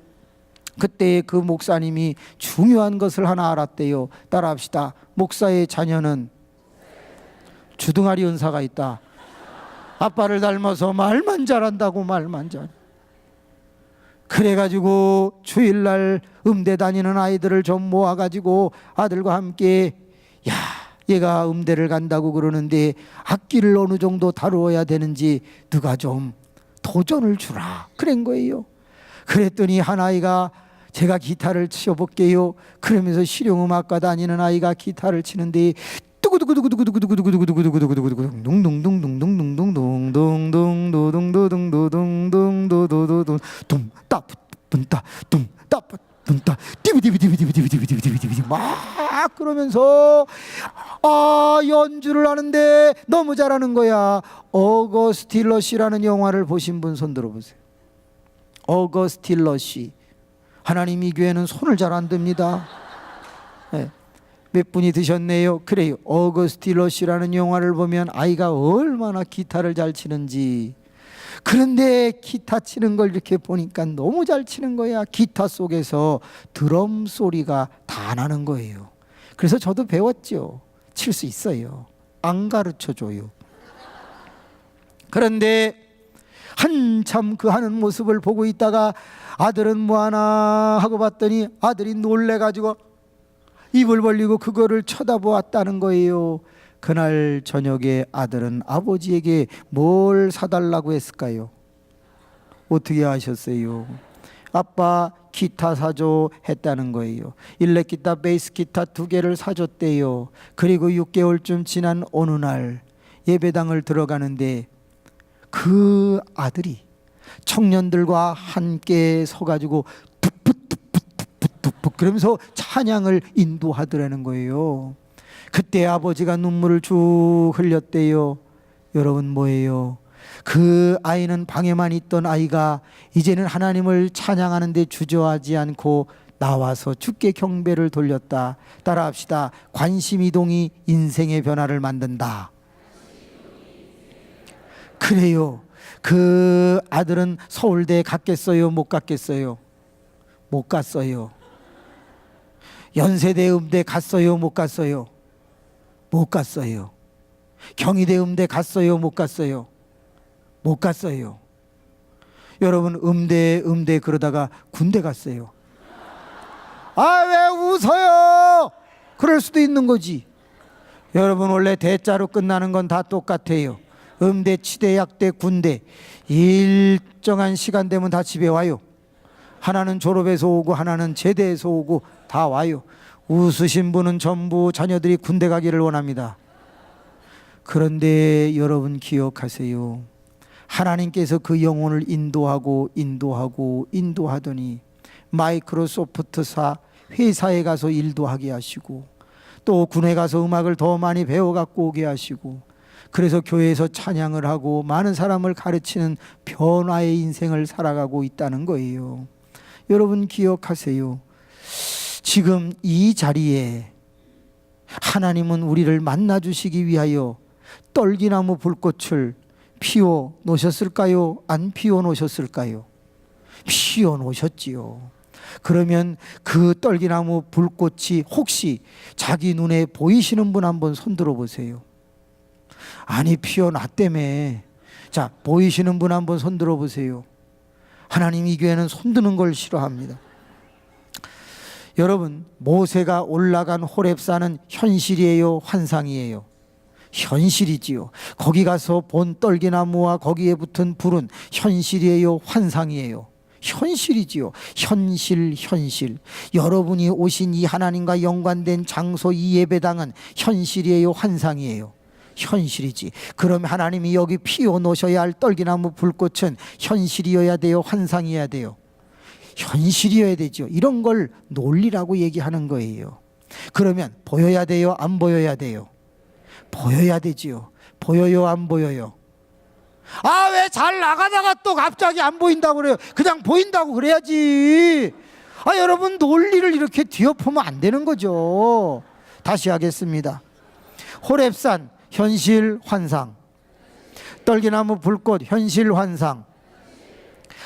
그때 그 목사님이 중요한 것을 하나 알았대요. 따라합시다. 목사의 자녀는 주둥아리 은사가 있다. 아빠를 닮아서 말만 잘한다고. 말만 잘. 그래가지고 주일날 음대 다니는 아이들을 좀 모아가지고 아들과 함께 야, 얘가 음대를 간다고 그러는데 악기를 어느 정도 다루어야 되는지 누가 좀 도전을 주라 그런 거예요. 그랬더니 한 아이가 제가 기타를 치워볼게요 그러면서 실용음악과 다니는 아이가 기타를 치는데 막 그러면서 연주를 하는데 너무 잘하는 거야. 어거스트 러시라는 영화를 보신 분 손 들어보세요. 어거스트 러시. 하나님 이 교회는 손을 잘 안 듭니다. 네. 몇 분이 드셨네요. 그래요. 어거스트 러시라는 영화를 보면 아이가 얼마나 기타를 잘 치는지. 그런데 기타 치는 걸 이렇게 보니까 너무 잘 치는 거야. 기타 속에서 드럼 소리가 다 나는 거예요. 그래서 저도 배웠죠. 칠 수 있어요. 안 가르쳐줘요. 그런데 한참 그 하는 모습을 보고 있다가 아들은 뭐하나 하고 봤더니 아들이 놀래가지고 입을 벌리고 그거를 쳐다보았다는 거예요. 그날 저녁에 아들은 아버지에게 뭘 사달라고 했을까요? 어떻게 하셨어요? 아빠 기타 사줘 했다는 거예요. 일렉 기타, 베이스 기타 2개를 사줬대요. 그리고 6개월쯤 지난 어느 날 예배당을 들어가는데 그 아들이 청년들과 함께 서가지고 툭툭툭툭툭툭 그러면서 찬양을 인도하더라는 거예요. 그때 아버지가 눈물을 쭉 흘렸대요. 여러분 뭐예요? 그 아이는 방에만 있던 아이가 이제는 하나님을 찬양하는데 주저하지 않고 나와서 주께 경배를 돌렸다. 따라합시다. 관심 이동이 인생의 변화를 만든다. 그래요. 그 아들은 서울대에 갔겠어요? 못 갔겠어요? 못 갔어요. 연세대 음대 갔어요? 못 갔어요? 못 갔어요. 경희대 음대 갔어요? 못 갔어요? 못 갔어요. 여러분 음대 그러다가 군대 갔어요. 아, 왜 웃어요? 그럴 수도 있는 거지. 여러분 원래 대자로 끝나는 건 다 똑같아요. 음대, 치대, 약대, 군대 일정한 시간 되면 다 집에 와요. 하나는 졸업해서 오고 하나는 제대해서 오고 다 와요. 웃으신 분은 전부 자녀들이 군대 가기를 원합니다. 그런데 여러분 기억하세요. 하나님께서 그 영혼을 인도하더니 마이크로소프트사 회사에 가서 일도 하게 하시고 또 군에 가서 음악을 더 많이 배워 갖고 오게 하시고 그래서 교회에서 찬양을 하고 많은 사람을 가르치는 변화의 인생을 살아가고 있다는 거예요. 여러분 기억하세요. 지금 이 자리에 하나님은 우리를 만나 주시기 위하여 떨기나무 불꽃을 피워 놓으셨을까요? 안 피워 놓으셨을까요? 피워 놓으셨지요. 그러면 그 떨기나무 불꽃이 혹시 자기 눈에 보이시는 분 한번 손 들어 보세요. 아니 피어났다며. 자, 보이시는 분 한번 손 들어 보세요. 하나님 이 교회는 손 드는 걸 싫어합니다. 여러분 모세가 올라간 호렙산은 현실이에요? 환상이에요? 현실이지요. 거기 가서 본 떨기나무와 거기에 붙은 불은 현실이에요? 환상이에요? 현실이지요. 현실. 여러분이 오신 이 하나님과 연관된 장소 이 예배당은 현실이에요? 환상이에요? 현실이지. 그럼 하나님이 여기 피워 놓으셔야 할 떨기나무 불꽃은 현실이어야 돼요? 환상이어야 돼요? 현실이어야 되죠. 이런 걸 논리라고 얘기하는 거예요. 그러면 보여야 돼요? 안 보여야 돼요? 보여야 되지요. 보여요? 안 보여요? 아, 왜 잘 나가다가 또 갑자기 안 보인다고 그래요? 그냥 보인다고 그래야지. 아, 여러분 논리를 이렇게 뒤엎으면 안 되는 거죠. 다시 하겠습니다. 호렙산 현실 환상, 떨기나무 불꽃 현실 환상,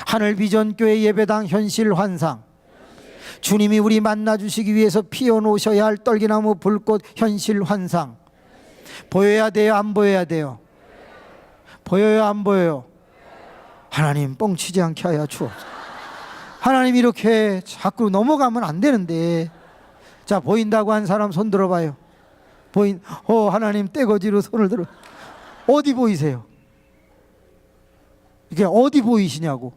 하늘비전교회 예배당 현실 환상, 주님이 우리 만나 주시기 위해서 피워놓으셔야 할 떨기나무 불꽃 현실 환상. 보여야 돼요? 안 보여야 돼요? 보여요? 안 보여요? 하나님 뻥치지 않게 하여 주옵소서. 하나님 이렇게 자꾸 넘어가면 안 되는데. 자, 보인다고 한 사람 손 들어봐요. 하나님 떼거지로 손을 들어. 어디 보이세요? 이게 어디 보이시냐고.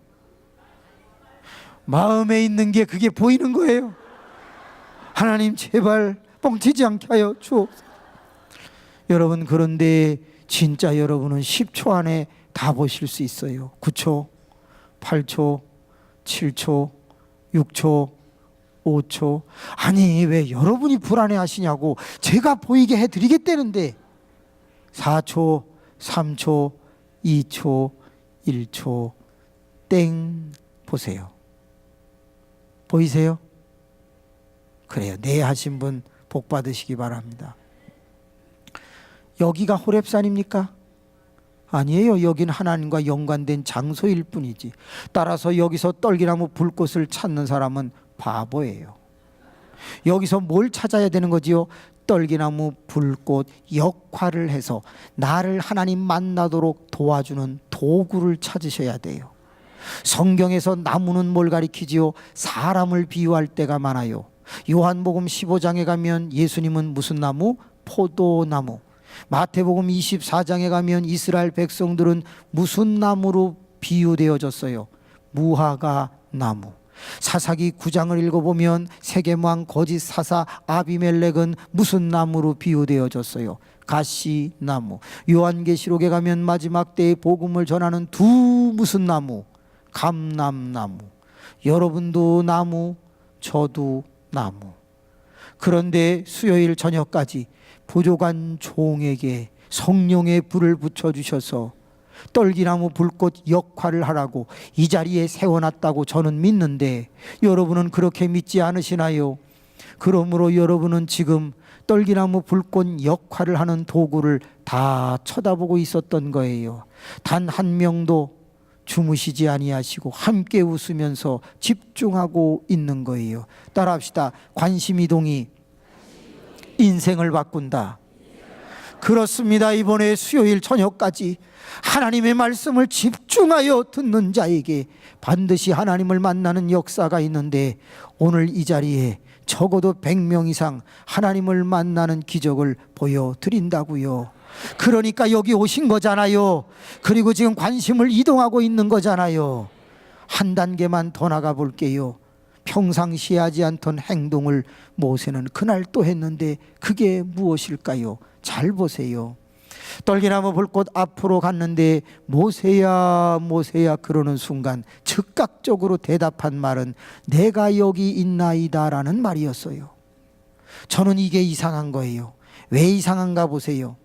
마음에 있는 게 그게 보이는 거예요. 하나님 제발 뻥치지 않게 하여 주옵소서. 여러분, 그런데 진짜 여러분은 10초 안에 다 보실 수 있어요. 9초, 8초, 7초, 6초, 5초. 아니, 왜 여러분이 불안해 하시냐고. 제가 보이게 해드리겠다는데. 4초, 3초, 2초, 1초, 땡. 보세요. 보이세요? 그래요. 네 하신 분 복 받으시기 바랍니다. 여기가 호렙산입니까? 아니에요. 여긴 하나님과 연관된 장소일 뿐이지. 따라서 여기서 떨기나무 불꽃을 찾는 사람은 바보예요. 여기서 뭘 찾아야 되는 거지요? 떨기나무 불꽃 역할을 해서 나를 하나님 만나도록 도와주는 도구를 찾으셔야 돼요. 성경에서 나무는 뭘 가리키지요? 사람을 비유할 때가 많아요. 요한복음 15장에 가면 예수님은 무슨 나무? 포도나무. 마태복음 24장에 가면 이스라엘 백성들은 무슨 나무로 비유되어졌어요? 무화과 나무. 사사기 9장을 읽어보면 세겜왕 거짓 사사 아비멜렉은 무슨 나무로 비유되어졌어요? 가시나무. 요한계시록에 가면 마지막 때의 복음을 전하는 두 무슨 나무? 감람나무. 여러분도 나무, 저도 나무. 그런데 수요일 저녁까지 부족한 종에게 성령의 불을 붙여주셔서 떨기나무 불꽃 역할을 하라고 이 자리에 세워놨다고 저는 믿는데, 여러분은 그렇게 믿지 않으시나요? 그러므로 여러분은 지금 떨기나무 불꽃 역할을 하는 도구를 다 쳐다보고 있었던 거예요. 단 한 명도 주무시지 아니하시고 함께 웃으면서 집중하고 있는 거예요. 따라합시다. 관심이동이 인생을 바꾼다. 그렇습니다. 이번에 수요일 저녁까지 하나님의 말씀을 집중하여 듣는 자에게 반드시 하나님을 만나는 역사가 있는데, 오늘 이 자리에 적어도 100명 이상 하나님을 만나는 기적을 보여드린다고요. 그러니까 여기 오신 거잖아요. 그리고 지금 관심을 이동하고 있는 거잖아요. 한 단계만 더 나가 볼게요. 평상시에 하지 않던 행동을 모세는 그날 또 했는데 그게 무엇일까요? 잘 보세요. 떨기나무 불꽃 앞으로 갔는데 모세야 모세야 그러는 순간 즉각적으로 대답한 말은 내가 여기 있나이다 라는 말이었어요. 저는 이게 이상한 거예요. 왜 이상한가 보세요.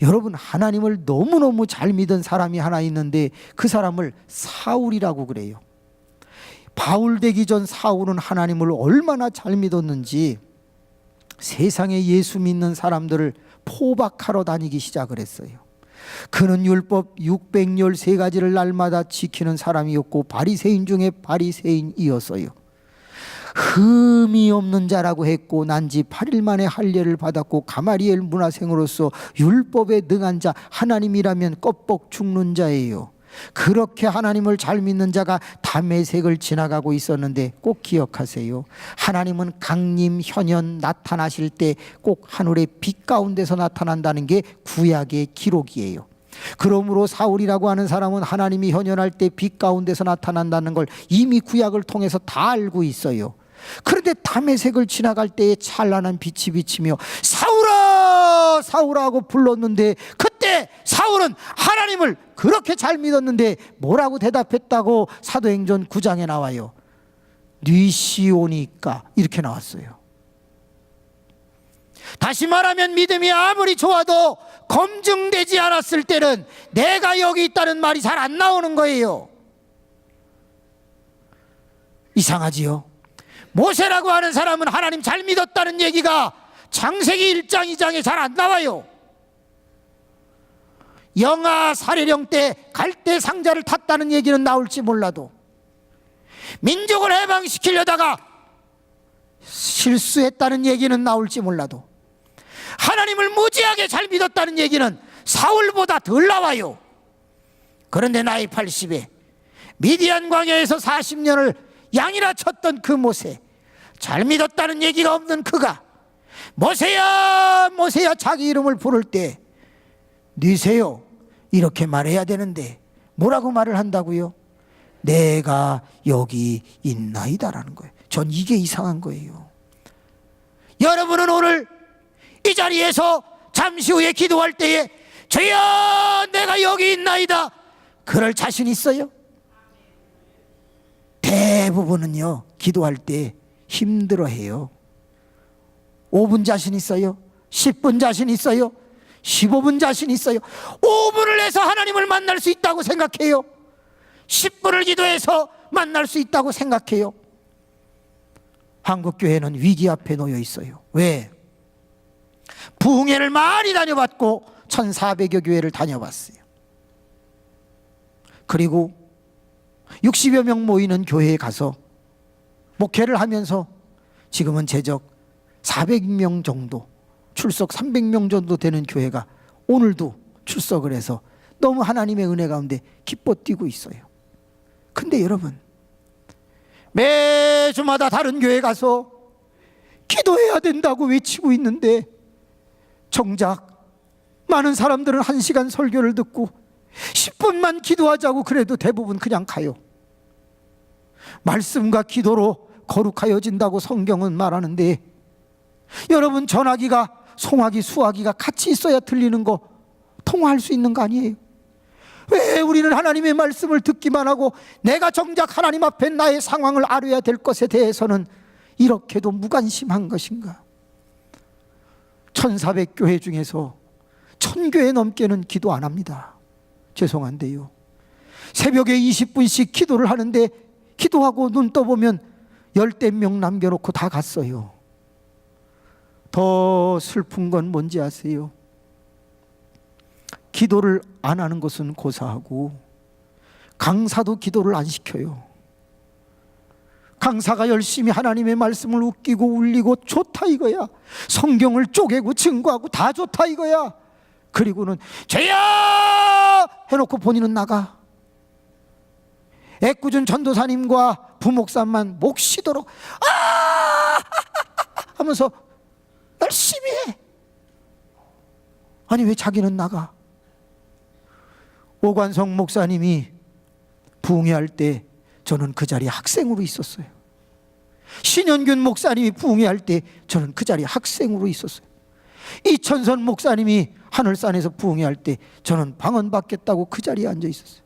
여러분, 하나님을 너무너무 잘 믿은 사람이 하나 있는데 그 사람을 사울이라고 그래요. 바울 되기 전 사울은 하나님을 얼마나 잘 믿었는지 세상에 예수 믿는 사람들을 포박하러 다니기 시작을 했어요. 그는 율법 613가지를 날마다 지키는 사람이었고 바리새인 중에 바리새인이었어요. 흠이 없는 자라고 했고 난지 8일 만에 할례를 받았고 가마리엘 문화생으로서 율법에 능한 자, 하나님이라면 껍벅 죽는 자예요. 그렇게 하나님을 잘 믿는 자가 다메섹을 지나가고 있었는데 꼭 기억하세요. 하나님은 강림, 현현 나타나실 때 꼭 하늘의 빛 가운데서 나타난다는 게 구약의 기록이에요. 그러므로 사울이라고 하는 사람은 하나님이 현현할 때 빛 가운데서 나타난다는 걸 이미 구약을 통해서 다 알고 있어요. 그런데 다메섹을 지나갈 때에 찬란한 빛이 비치며 사울아 사울아 하고 불렀는데, 그때 사울은 하나님을 그렇게 잘 믿었는데 뭐라고 대답했다고 사도행전 9장에 나와요. 뉘시오니까 이렇게 나왔어요. 다시 말하면 믿음이 아무리 좋아도 검증되지 않았을 때는 내가 여기 있다는 말이 잘 안 나오는 거예요. 이상하지요? 모세라고 하는 사람은 하나님 잘 믿었다는 얘기가 창세기 1장 2장에 잘 안 나와요. 영아 사례령 때 갈대 상자를 탔다는 얘기는 나올지 몰라도 민족을 해방시키려다가 실수했다는 얘기는 나올지 몰라도 하나님을 무지하게 잘 믿었다는 얘기는 사울보다 덜 나와요. 그런데 나이 80에 미디안 광야에서 40년을 양이나 쳤던 그 모세, 잘 믿었다는 얘기가 없는 그가 모세야 모세야 자기 이름을 부를 때 니세요 이렇게 말해야 되는데 뭐라고 말을 한다고요? 내가 여기 있나이다라는 거예요. 전 이게 이상한 거예요. 여러분은 오늘 이 자리에서 잠시 후에 기도할 때에 주여 내가 여기 있나이다 그럴 자신 있어요? 대부분은요 기도할 때 힘들어해요. 5분 자신 있어요? 10분 자신 있어요? 15분 자신 있어요? 5분을 해서 하나님을 만날 수 있다고 생각해요? 10분을 기도해서 만날 수 있다고 생각해요? 한국교회는 위기 앞에 놓여 있어요. 왜? 부흥회를 많이 다녀봤고 1400여 교회를 다녀봤어요. 그리고 60여 명 모이는 교회에 가서 목회를 하면서 지금은 제적 400명 정도, 출석 300명 정도 되는 교회가 오늘도 출석을 해서 너무 하나님의 은혜 가운데 기뻐 뛰고 있어요. 근데 여러분, 매주마다 다른 교회 가서 기도해야 된다고 외치고 있는데 정작 많은 사람들은 1시간 설교를 듣고 10분만 기도하자고 그래도 대부분 그냥 가요. 말씀과 기도로 거룩하여진다고 성경은 말하는데 여러분, 전화기가 송화기 수화기가 같이 있어야 들리는 거 통화할 수 있는 거 아니에요? 왜 우리는 하나님의 말씀을 듣기만 하고 내가 정작 하나님 앞에 나의 상황을 알아야 될 것에 대해서는 이렇게도 무관심한 것인가? 1400교회 중에서 1000교회 넘게는 기도 안 합니다. 죄송한데요. 새벽에 20분씩 기도를 하는데 기도하고 눈 떠보면 10대 명 남겨놓고 다 갔어요. 더 슬픈 건 뭔지 아세요? 기도를 안 하는 것은 고사하고 강사도 기도를 안 시켜요. 강사가 열심히 하나님의 말씀을 웃기고 울리고 좋다 이거야. 성경을 쪼개고 증거하고 다 좋다 이거야. 그리고는 죄야 해놓고 본인은 나가. 애꿎은 전도사님과 부목사만 목 쉬도록 하면서 열심히 해. 아니 왜 자기는 나가? 오관성 목사님이 부흥회할 때 저는 그 자리에 학생으로 있었어요. 신현균 목사님이 부흥회할 때 저는 그 자리에 학생으로 있었어요. 이천선 목사님이 하늘산에서 부흥회할 때 저는 방언받겠다고 그 자리에 앉아 있었어요.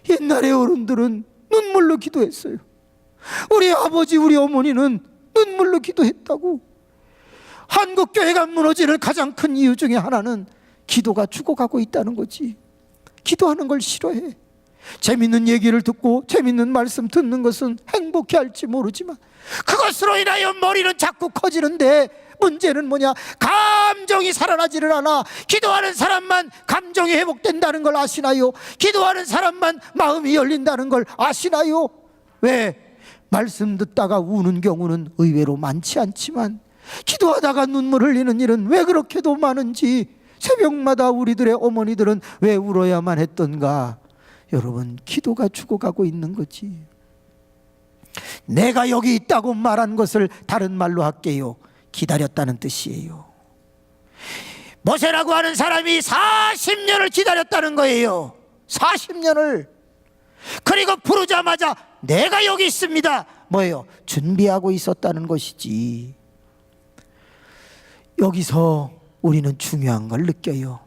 옛날에 어른들은 눈물로 기도했어요. 우리 아버지 우리 어머니는 눈물로 기도했다고. 한국교회가 무너지는 가장 큰 이유 중에 하나는 기도가 죽어가고 있다는 거지. 기도하는 걸 싫어해. 재밌는 얘기를 듣고 재밌는 말씀 듣는 것은 행복해 할지 모르지만 그것으로 인하여 머리는 자꾸 커지는데 문제는 뭐냐? 감정이 살아나지를 않아. 기도하는 사람만 감정이 회복된다는 걸 아시나요? 기도하는 사람만 마음이 열린다는 걸 아시나요? 왜? 말씀 듣다가 우는 경우는 의외로 많지 않지만 기도하다가 눈물 흘리는 일은 왜 그렇게도 많은지, 새벽마다 우리들의 어머니들은 왜 울어야만 했던가? 여러분, 기도가 죽어가고 있는 거지. 내가 여기 있다고 말한 것을 다른 말로 할게요. 기다렸다는 뜻이에요. 모세라고 하는 사람이 40년을 기다렸다는 거예요. 40년을. 그리고 부르자마자 내가 여기 있습니다. 뭐예요? 준비하고 있었다는 것이지. 여기서 우리는 중요한 걸 느껴요.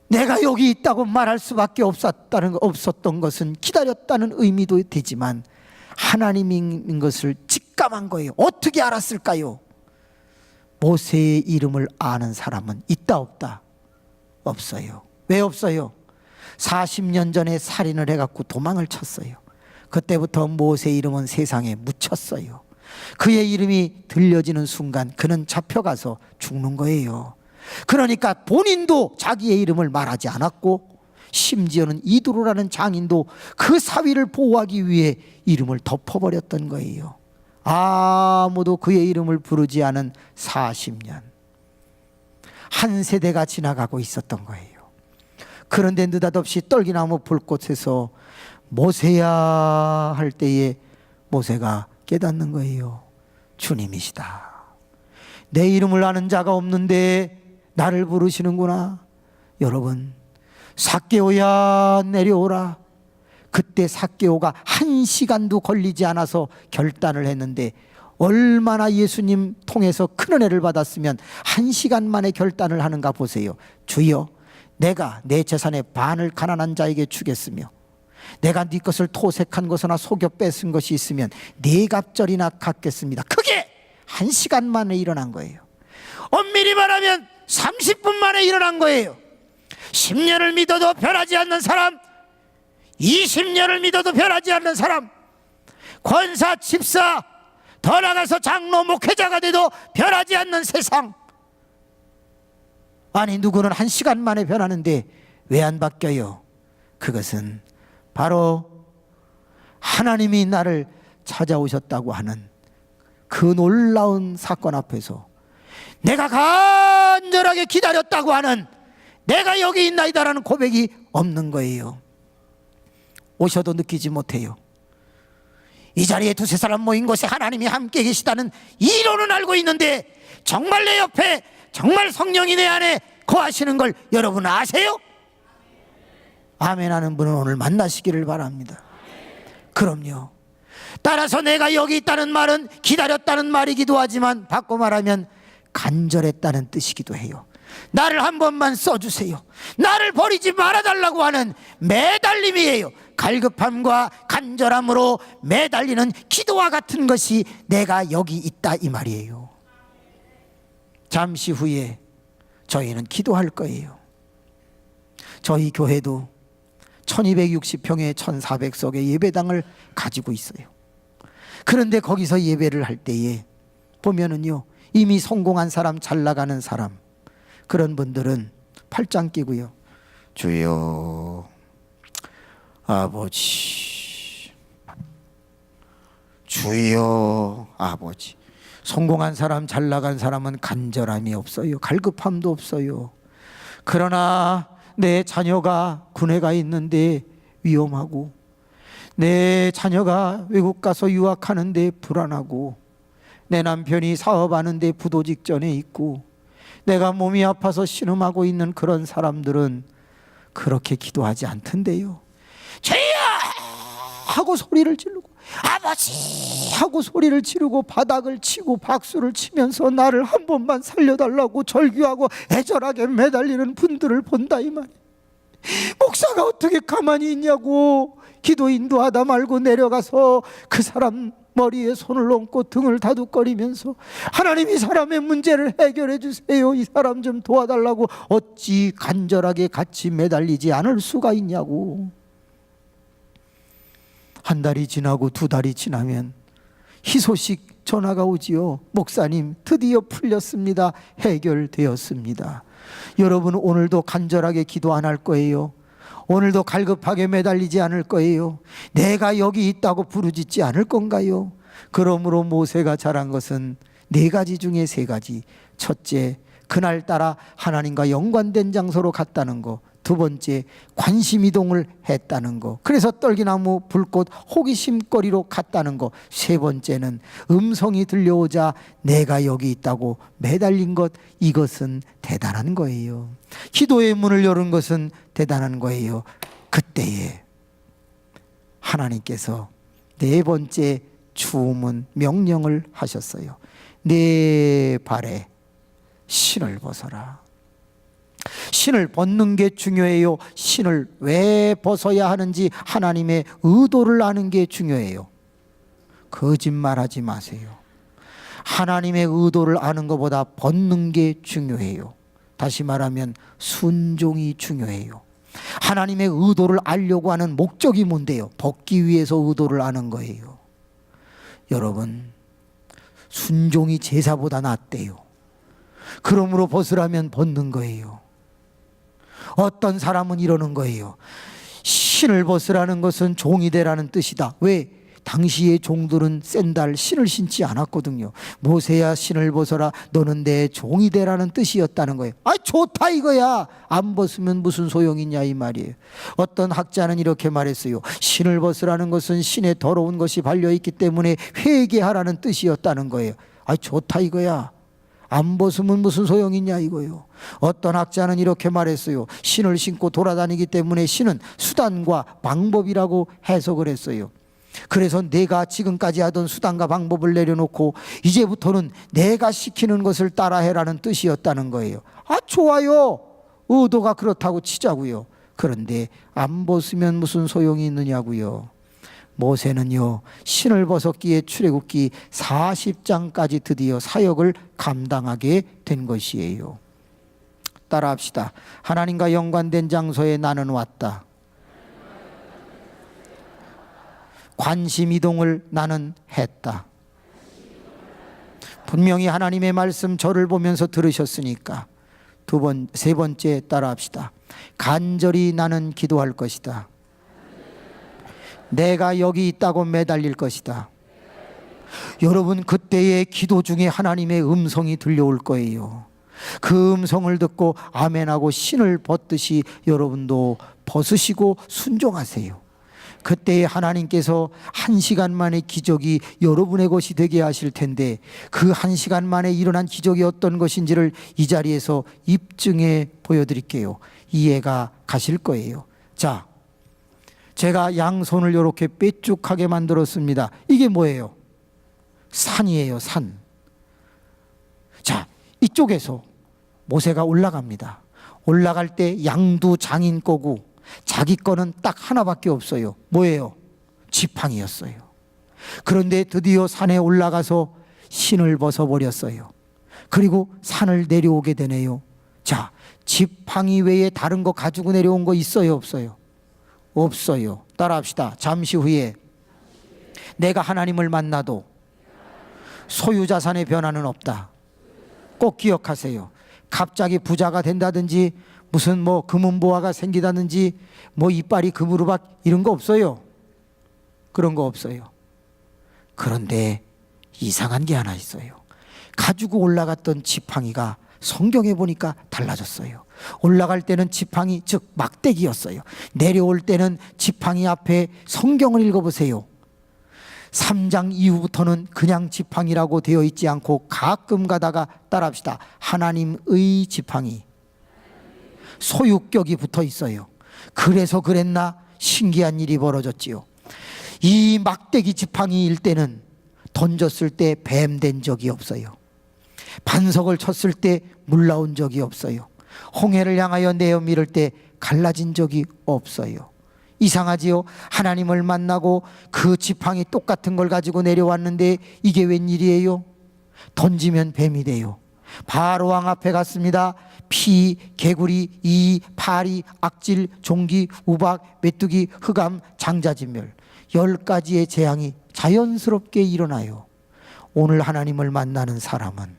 내가 여기 있다고 말할 수밖에 없었던 것은 기다렸다는 의미도 되지만 하나님인 것을 직감한 거예요. 어떻게 알았을까요? 모세의 이름을 아는 사람은 있다 없다? 없어요. 왜 없어요? 40년 전에 살인을 해갖고 도망을 쳤어요. 그때부터 모세 이름은 세상에 묻혔어요. 그의 이름이 들려지는 순간 그는 잡혀가서 죽는 거예요. 그러니까 본인도 자기의 이름을 말하지 않았고 심지어는 이두로라는 장인도 그 사위를 보호하기 위해 이름을 덮어버렸던 거예요. 아무도 그의 이름을 부르지 않은 40년, 한 세대가 지나가고 있었던 거예요. 그런데 느닷없이 떨기나무 불꽃에서 모세야 할 때에 모세가 깨닫는 거예요. 주님이시다. 내 이름을 아는 자가 없는데 나를 부르시는구나. 여러분, 삭개오야 내려오라. 그때 삭개오가 1시간도 걸리지 않아서 결단을 했는데, 얼마나 예수님 통해서 큰 은혜를 받았으면 1시간 만에 결단을 하는가 보세요. 주여, 내가 내 재산의 반을 가난한 자에게 주겠으며, 내가 네 것을 토색한 것이나 속여 뺏은 것이 있으면 네 갑절이나 갚겠습니다. 그게 1시간 만에 일어난 거예요. 엄밀히 말하면 30분 만에 일어난 거예요. 10년을 믿어도 변하지 않는 사람, 20년을 믿어도 변하지 않는 사람, 권사, 집사, 더 나가서 장로, 목회자가 돼도 변하지 않는 세상. 아니, 누구는 1시간 만에 변하는데 왜 안 바뀌어요? 그것은 바로 하나님이 나를 찾아오셨다고 하는 그 놀라운 사건 앞에서 내가 간절하게 기다렸다고 하는, 내가 여기 있나이다라는 고백이 없는 거예요. 오셔도 느끼지 못해요. 이 자리에 두세 사람 모인 곳에 하나님이 함께 계시다는 이론은 알고 있는데, 정말 내 옆에 정말 성령이 내 안에 거하시는 걸 여러분 아세요? 아멘 하는 분은 오늘 만나시기를 바랍니다. 그럼요. 따라서 내가 여기 있다는 말은 기다렸다는 말이기도 하지만, 바꿔 말하면 간절했다는 뜻이기도 해요. 나를 한 번만 써주세요, 나를 버리지 말아달라고 하는 매달림이에요. 갈급함과 간절함으로 매달리는 기도와 같은 것이 내가 여기 있다, 이 말이에요. 잠시 후에 저희는 기도할 거예요. 저희 교회도 1260평의 1400석의 예배당을 가지고 있어요. 그런데 거기서 예배를 할 때에 보면은요, 이미 성공한 사람, 잘 나가는 사람, 그런 분들은 팔짱 끼고요, 주여 아버지, 주여 아버지. 성공한 사람, 잘 나간 사람은 간절함이 없어요. 갈급함도 없어요. 그러나 내 자녀가 군에 가 있는데 위험하고, 내 자녀가 외국 가서 유학하는데 불안하고, 내 남편이 사업하는데 부도 직전에 있고, 내가 몸이 아파서 신음하고 있는 그런 사람들은 그렇게 기도하지 않던데요. 주여 하고 소리를 지르고, 아버지 하고 소리를 지르고, 바닥을 치고 박수를 치면서 나를 한 번만 살려달라고 절규하고 애절하게 매달리는 분들을 본다, 이 말이에요. 목사가 어떻게 가만히 있냐고 기도 인도하다 말고 내려가서 그 사람 머리에 손을 얹고 등을 다독거리면서, 하나님 이 사람의 문제를 해결해 주세요, 이 사람 좀 도와달라고 어찌 간절하게 같이 매달리지 않을 수가 있냐고. 한 달이 지나고 두 달이 지나면 희소식 전화가 오지요. 목사님 드디어 풀렸습니다, 해결되었습니다. 여러분, 오늘도 간절하게 기도 안 할 거예요? 오늘도 갈급하게 매달리지 않을 거예요? 내가 여기 있다고 부르짖지 않을 건가요? 그러므로 모세가 잘한 것은 4가지 중에 3가지. 첫째, 그날따라 하나님과 연관된 장소로 갔다는 거. 두 번째, 관심 이동을 했다는 거. 그래서 떨기나무, 불꽃, 호기심거리로 갔다는 거. 세 번째는 음성이 들려오자 내가 여기 있다고 매달린 것. 이것은 대단한 거예요. 기도의 문을 여는 것은 대단한 거예요. 그때에 하나님께서 4번째 주문, 명령을 하셨어요. 내 발에 신을 벗어라. 신을 벗는 게 중요해요. 신을 왜 벗어야 하는지 하나님의 의도를 아는 게 중요해요. 거짓말하지 마세요. 하나님의 의도를 아는 것보다 벗는 게 중요해요. 다시 말하면 순종이 중요해요. 하나님의 의도를 알려고 하는 목적이 뭔데요? 벗기 위해서 의도를 아는 거예요. 여러분, 순종이 제사보다 낫대요. 그러므로 벗으라면 벗는 거예요. 어떤 사람은 이러는 거예요. 신을 벗으라는 것은 종이 되라는 뜻이다. 왜? 당시의 종들은 샌달, 신을 신지 않았거든요. 모세야 신을 벗어라, 너는 내 종이 되라는 뜻이었다는 거예요. 아, 좋다 이거야. 안 벗으면 무슨 소용이냐 이 말이에요. 어떤 학자는 이렇게 말했어요. 신을 벗으라는 것은 신의 더러운 것이 발려있기 때문에 회개하라는 뜻이었다는 거예요. 아, 좋다 이거야. 안 벗으면 무슨 소용이 있냐 이거요. 어떤 학자는 이렇게 말했어요. 신을 신고 돌아다니기 때문에 신은 수단과 방법이라고 해석을 했어요. 그래서 내가 지금까지 하던 수단과 방법을 내려놓고 이제부터는 내가 시키는 것을 따라해라는 뜻이었다는 거예요. 아, 좋아요. 의도가 그렇다고 치자고요. 그런데 안 벗으면 무슨 소용이 있느냐고요. 모세는요, 신을 벗었기에 출애굽기 40장까지 드디어 사역을 감당하게 된 것이에요. 따라합시다. 하나님과 연관된 장소에 나는 왔다. 관심 이동을 나는 했다. 분명히 하나님의 말씀 저를 보면서 들으셨으니까 세 번째 따라합시다. 간절히 나는 기도할 것이다. 내가 여기 있다고 매달릴 것이다. 여러분, 그때의 기도 중에 하나님의 음성이 들려올 거예요. 그 음성을 듣고 아멘하고 신을 벗듯이 여러분도 벗으시고 순종하세요. 그때 하나님께서 1시간 만에 기적이 여러분의 것이 되게 하실 텐데, 그 1시간 만에 일어난 기적이 어떤 것인지를 이 자리에서 입증해 보여드릴게요. 이해가 가실 거예요. 자, 제가 양손을 이렇게 뾰족하게 만들었습니다. 이게 뭐예요? 산이에요, 산. 자, 이쪽에서 모세가 올라갑니다. 올라갈 때 양두 장인 거고 자기 거는 딱 하나밖에 없어요. 뭐예요? 지팡이였어요. 그런데 드디어 산에 올라가서 신을 벗어버렸어요. 그리고 산을 내려오게 되네요. 자, 지팡이 외에 다른 거 가지고 내려온 거 있어요, 없어요? 없어요. 따라합시다. 잠시 후에 내가 하나님을 만나도 소유자산의 변화는 없다. 꼭 기억하세요. 갑자기 부자가 된다든지 무슨 금은보화가 생기다든지 이빨이 금으로박 이런 거 없어요. 그런 거 없어요. 그런데 이상한 게 하나 있어요. 가지고 올라갔던 지팡이가 성경에 보니까 달라졌어요. 올라갈 때는 지팡이, 즉 막대기였어요. 내려올 때는 지팡이 앞에 성경을 읽어보세요. 3장 이후부터는 그냥 지팡이라고 되어 있지 않고 가끔 가다가 따라합시다. 하나님의 지팡이, 소유격이 붙어 있어요. 그래서 그랬나 신기한 일이 벌어졌지요. 이 막대기 지팡이일 때는 던졌을 때 뱀 된 적이 없어요. 반석을 쳤을 때 물 나온 적이 없어요. 홍해를 향하여 내어 밀을 때 갈라진 적이 없어요. 이상하지요? 하나님을 만나고 그 지팡이 똑같은 걸 가지고 내려왔는데 이게 웬일이에요? 던지면 뱀이 돼요. 바로 왕 앞에 갔습니다. 피, 개구리, 이, 파리, 악질, 종기, 우박, 메뚜기, 흑암, 장자진멸 10가지의 재앙이 자연스럽게 일어나요. 오늘 하나님을 만나는 사람은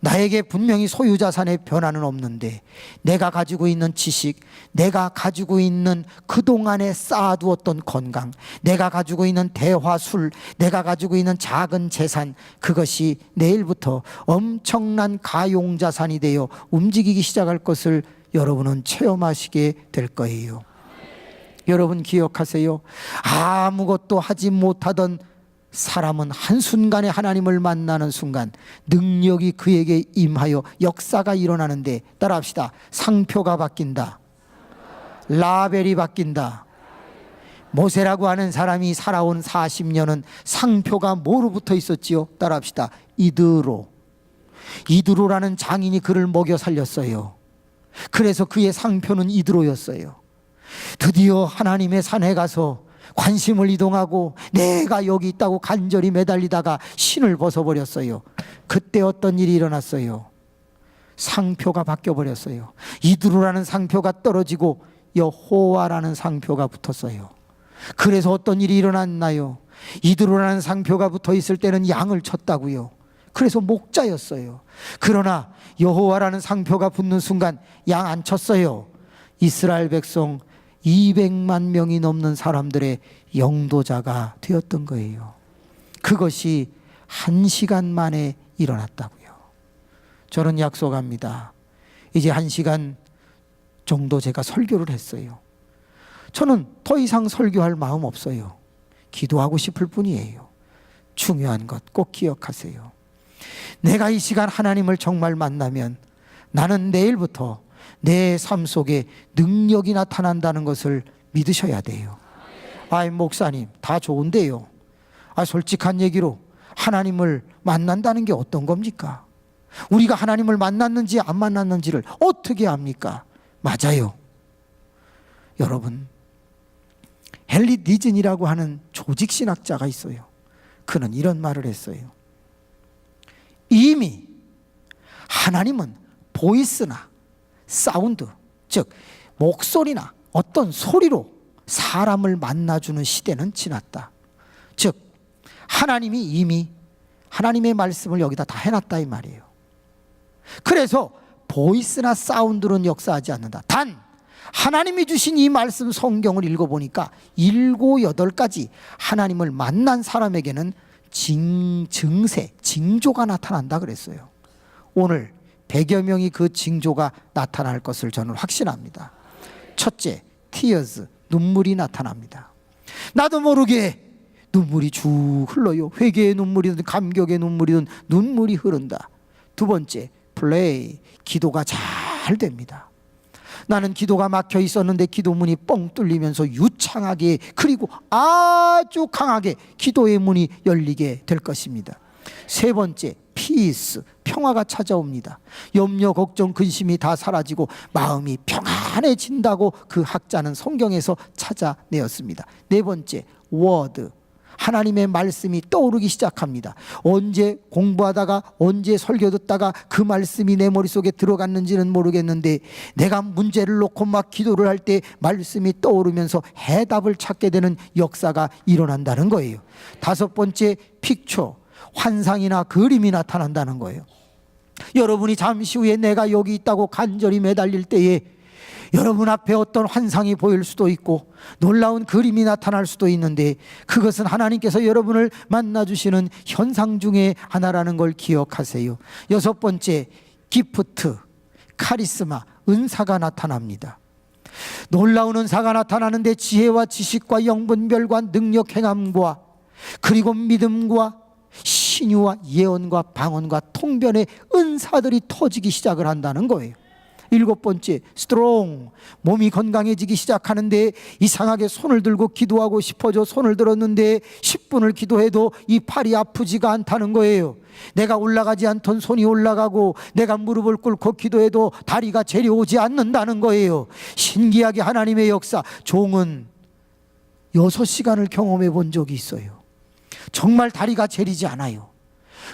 나에게 분명히 소유자산의 변화는 없는데 내가 가지고 있는 지식, 내가 가지고 있는 그동안에 쌓아두었던 건강, 내가 가지고 있는 대화술, 내가 가지고 있는 작은 재산, 그것이 내일부터 엄청난 가용자산이 되어 움직이기 시작할 것을 여러분은 체험하시게 될 거예요. 여러분 기억하세요. 아무것도 하지 못하던 사람은 한순간에 하나님을 만나는 순간 능력이 그에게 임하여 역사가 일어나는데, 따라합시다. 상표가 바뀐다. 라벨이 바뀐다. 모세라고 하는 사람이 살아온 40년은 상표가 뭐로 붙어 있었지요? 따라합시다. 이드로라는 장인이 그를 먹여 살렸어요. 그래서 그의 상표는 이드로였어요. 드디어 하나님의 산에 가서 관심을 이동하고 내가 여기 있다고 간절히 매달리다가 신을 벗어버렸어요. 그때 어떤 일이 일어났어요? 상표가 바뀌어버렸어요. 이드로라는 상표가 떨어지고 여호와라는 상표가 붙었어요. 그래서 어떤 일이 일어났나요? 이드로라는 상표가 붙어 있을 때는 양을 쳤다고요. 그래서 목자였어요. 그러나 여호와라는 상표가 붙는 순간 양 안 쳤어요. 이스라엘 백성 200만 명이 넘는 사람들의 영도자가 되었던 거예요. 그것이 1시간 만에 일어났다고요. 저는 약속합니다. 이제 1시간 정도 제가 설교를 했어요. 저는 더 이상 설교할 마음 없어요. 기도하고 싶을 뿐이에요. 중요한 것 꼭 기억하세요. 내가 이 시간 하나님을 정말 만나면 나는 내일부터 내 삶 속에 능력이 나타난다는 것을 믿으셔야 돼요. 아이 목사님 다 좋은데요. 솔직한 얘기로 하나님을 만난다는 게 어떤 겁니까? 우리가 하나님을 만났는지 안 만났는지를 어떻게 압니까? 맞아요. 여러분, 헨리 니즌이라고 하는 조직신학자가 있어요. 그는 이런 말을 했어요. 이미 하나님은 보이스나 사운드, 즉 목소리나 어떤 소리로 사람을 만나주는 시대는 지났다. 즉 하나님이 이미 하나님의 말씀을 여기다 다 해놨다 이 말이에요. 그래서 보이스나 사운드는 역사하지 않는다. 단 하나님이 주신 이 말씀 성경을 읽어보니까 7, 8가지 하나님을 만난 사람에게는 증세, 징조가 나타난다 그랬어요. 오늘 100여 명이 그 징조가 나타날 것을 저는 확신합니다. 첫째, tears, 눈물이 나타납니다. 나도 모르게 눈물이 쭉 흘러요. 회개의 눈물이든 감격의 눈물이든 눈물이 흐른다. 두 번째, play, 기도가 잘 됩니다. 나는 기도가 막혀 있었는데 기도문이 뻥 뚫리면서 유창하게 그리고 아주 강하게 기도의 문이 열리게 될 것입니다. 세 번째, peace, 평화가 찾아옵니다. 염려, 걱정, 근심이 다 사라지고 마음이 평안해진다고 그 학자는 성경에서 찾아내었습니다. 네 번째, word, 하나님의 말씀이 떠오르기 시작합니다. 언제 공부하다가 언제 설교 듣다가 그 말씀이 내 머릿속에 들어갔는지는 모르겠는데 내가 문제를 놓고 막 기도를 할 때 말씀이 떠오르면서 해답을 찾게 되는 역사가 일어난다는 거예요. 다섯 번째, 픽처, 환상이나 그림이 나타난다는 거예요. 여러분이 잠시 후에 내가 여기 있다고 간절히 매달릴 때에 여러분 앞에 어떤 환상이 보일 수도 있고 놀라운 그림이 나타날 수도 있는데 그것은 하나님께서 여러분을 만나주시는 현상 중에 하나라는 걸 기억하세요. 여섯 번째, 기프트, 카리스마, 은사가 나타납니다. 놀라운 은사가 나타나는데 지혜와 지식과 영분별과 능력 행함과 그리고 믿음과 신유와 예언과 방언과 통변의 은사들이 터지기 시작을 한다는 거예요. 일곱 번째, 스트롱, 몸이 건강해지기 시작하는데 이상하게 손을 들고 기도하고 싶어져 손을 들었는데 10분을 기도해도 이 팔이 아프지가 않다는 거예요. 내가 올라가지 않던 손이 올라가고 내가 무릎을 꿇고 기도해도 다리가 저려오지 않는다는 거예요. 신기하게 하나님의 역사, 종은 6시간을 경험해 본 적이 있어요. 정말 다리가 저리지 않아요.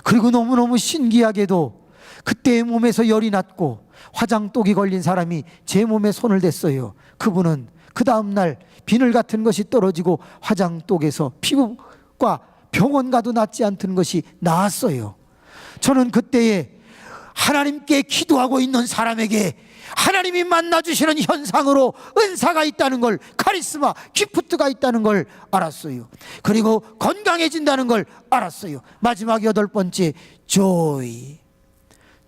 그리고 너무너무 신기하게도 그때의 몸에서 열이 났고 화장독이 걸린 사람이 제 몸에 손을 댔어요. 그분은 그 다음날 비늘 같은 것이 떨어지고 화장독에서 피부과 병원 가도 낫지 않던 것이 나았어요. 저는 그때에 하나님께 기도하고 있는 사람에게 하나님이 만나주시는 현상으로 은사가 있다는 걸, 카리스마, 기프트가 있다는 걸 알았어요. 그리고 건강해진다는 걸 알았어요. 마지막 여덟 번째, joy,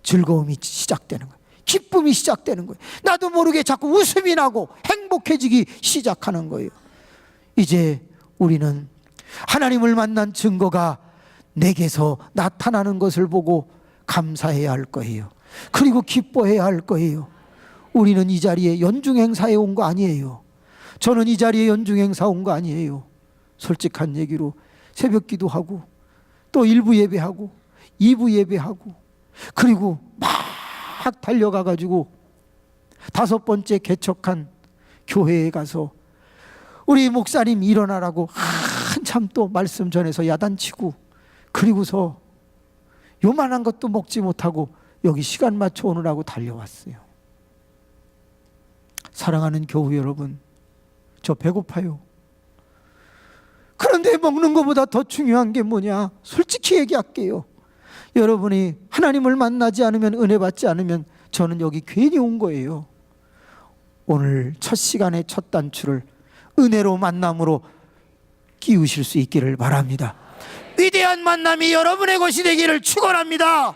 즐거움이 시작되는 거예요. 기쁨이 시작되는 거예요. 나도 모르게 자꾸 웃음이 나고 행복해지기 시작하는 거예요. 이제 우리는 하나님을 만난 증거가 내게서 나타나는 것을 보고 감사해야 할 거예요. 그리고 기뻐해야 할 거예요. 우리는 이 자리에 연중 행사에 온 거 아니에요. 저는 이 자리에 연중 행사 온 거 아니에요. 솔직한 얘기로 새벽 기도하고 또 1부 예배하고 2부 예배하고 그리고 막 달려가 가지고 5번째 개척한 교회에 가서 우리 목사님 일어나라고 한참 또 말씀 전해서 야단치고 그리고서 요만한 것도 먹지 못하고 여기 시간 맞춰 오느라고 달려왔어요. 사랑하는 교우 여러분, 저 배고파요. 그런데 먹는 것보다 더 중요한 게 뭐냐? 솔직히 얘기할게요. 여러분이 하나님을 만나지 않으면, 은혜 받지 않으면 저는 여기 괜히 온 거예요. 오늘 첫 시간의 첫 단추를 은혜로 만남으로 끼우실 수 있기를 바랍니다. 위대한 만남이 여러분의 것이 되기를 축원합니다.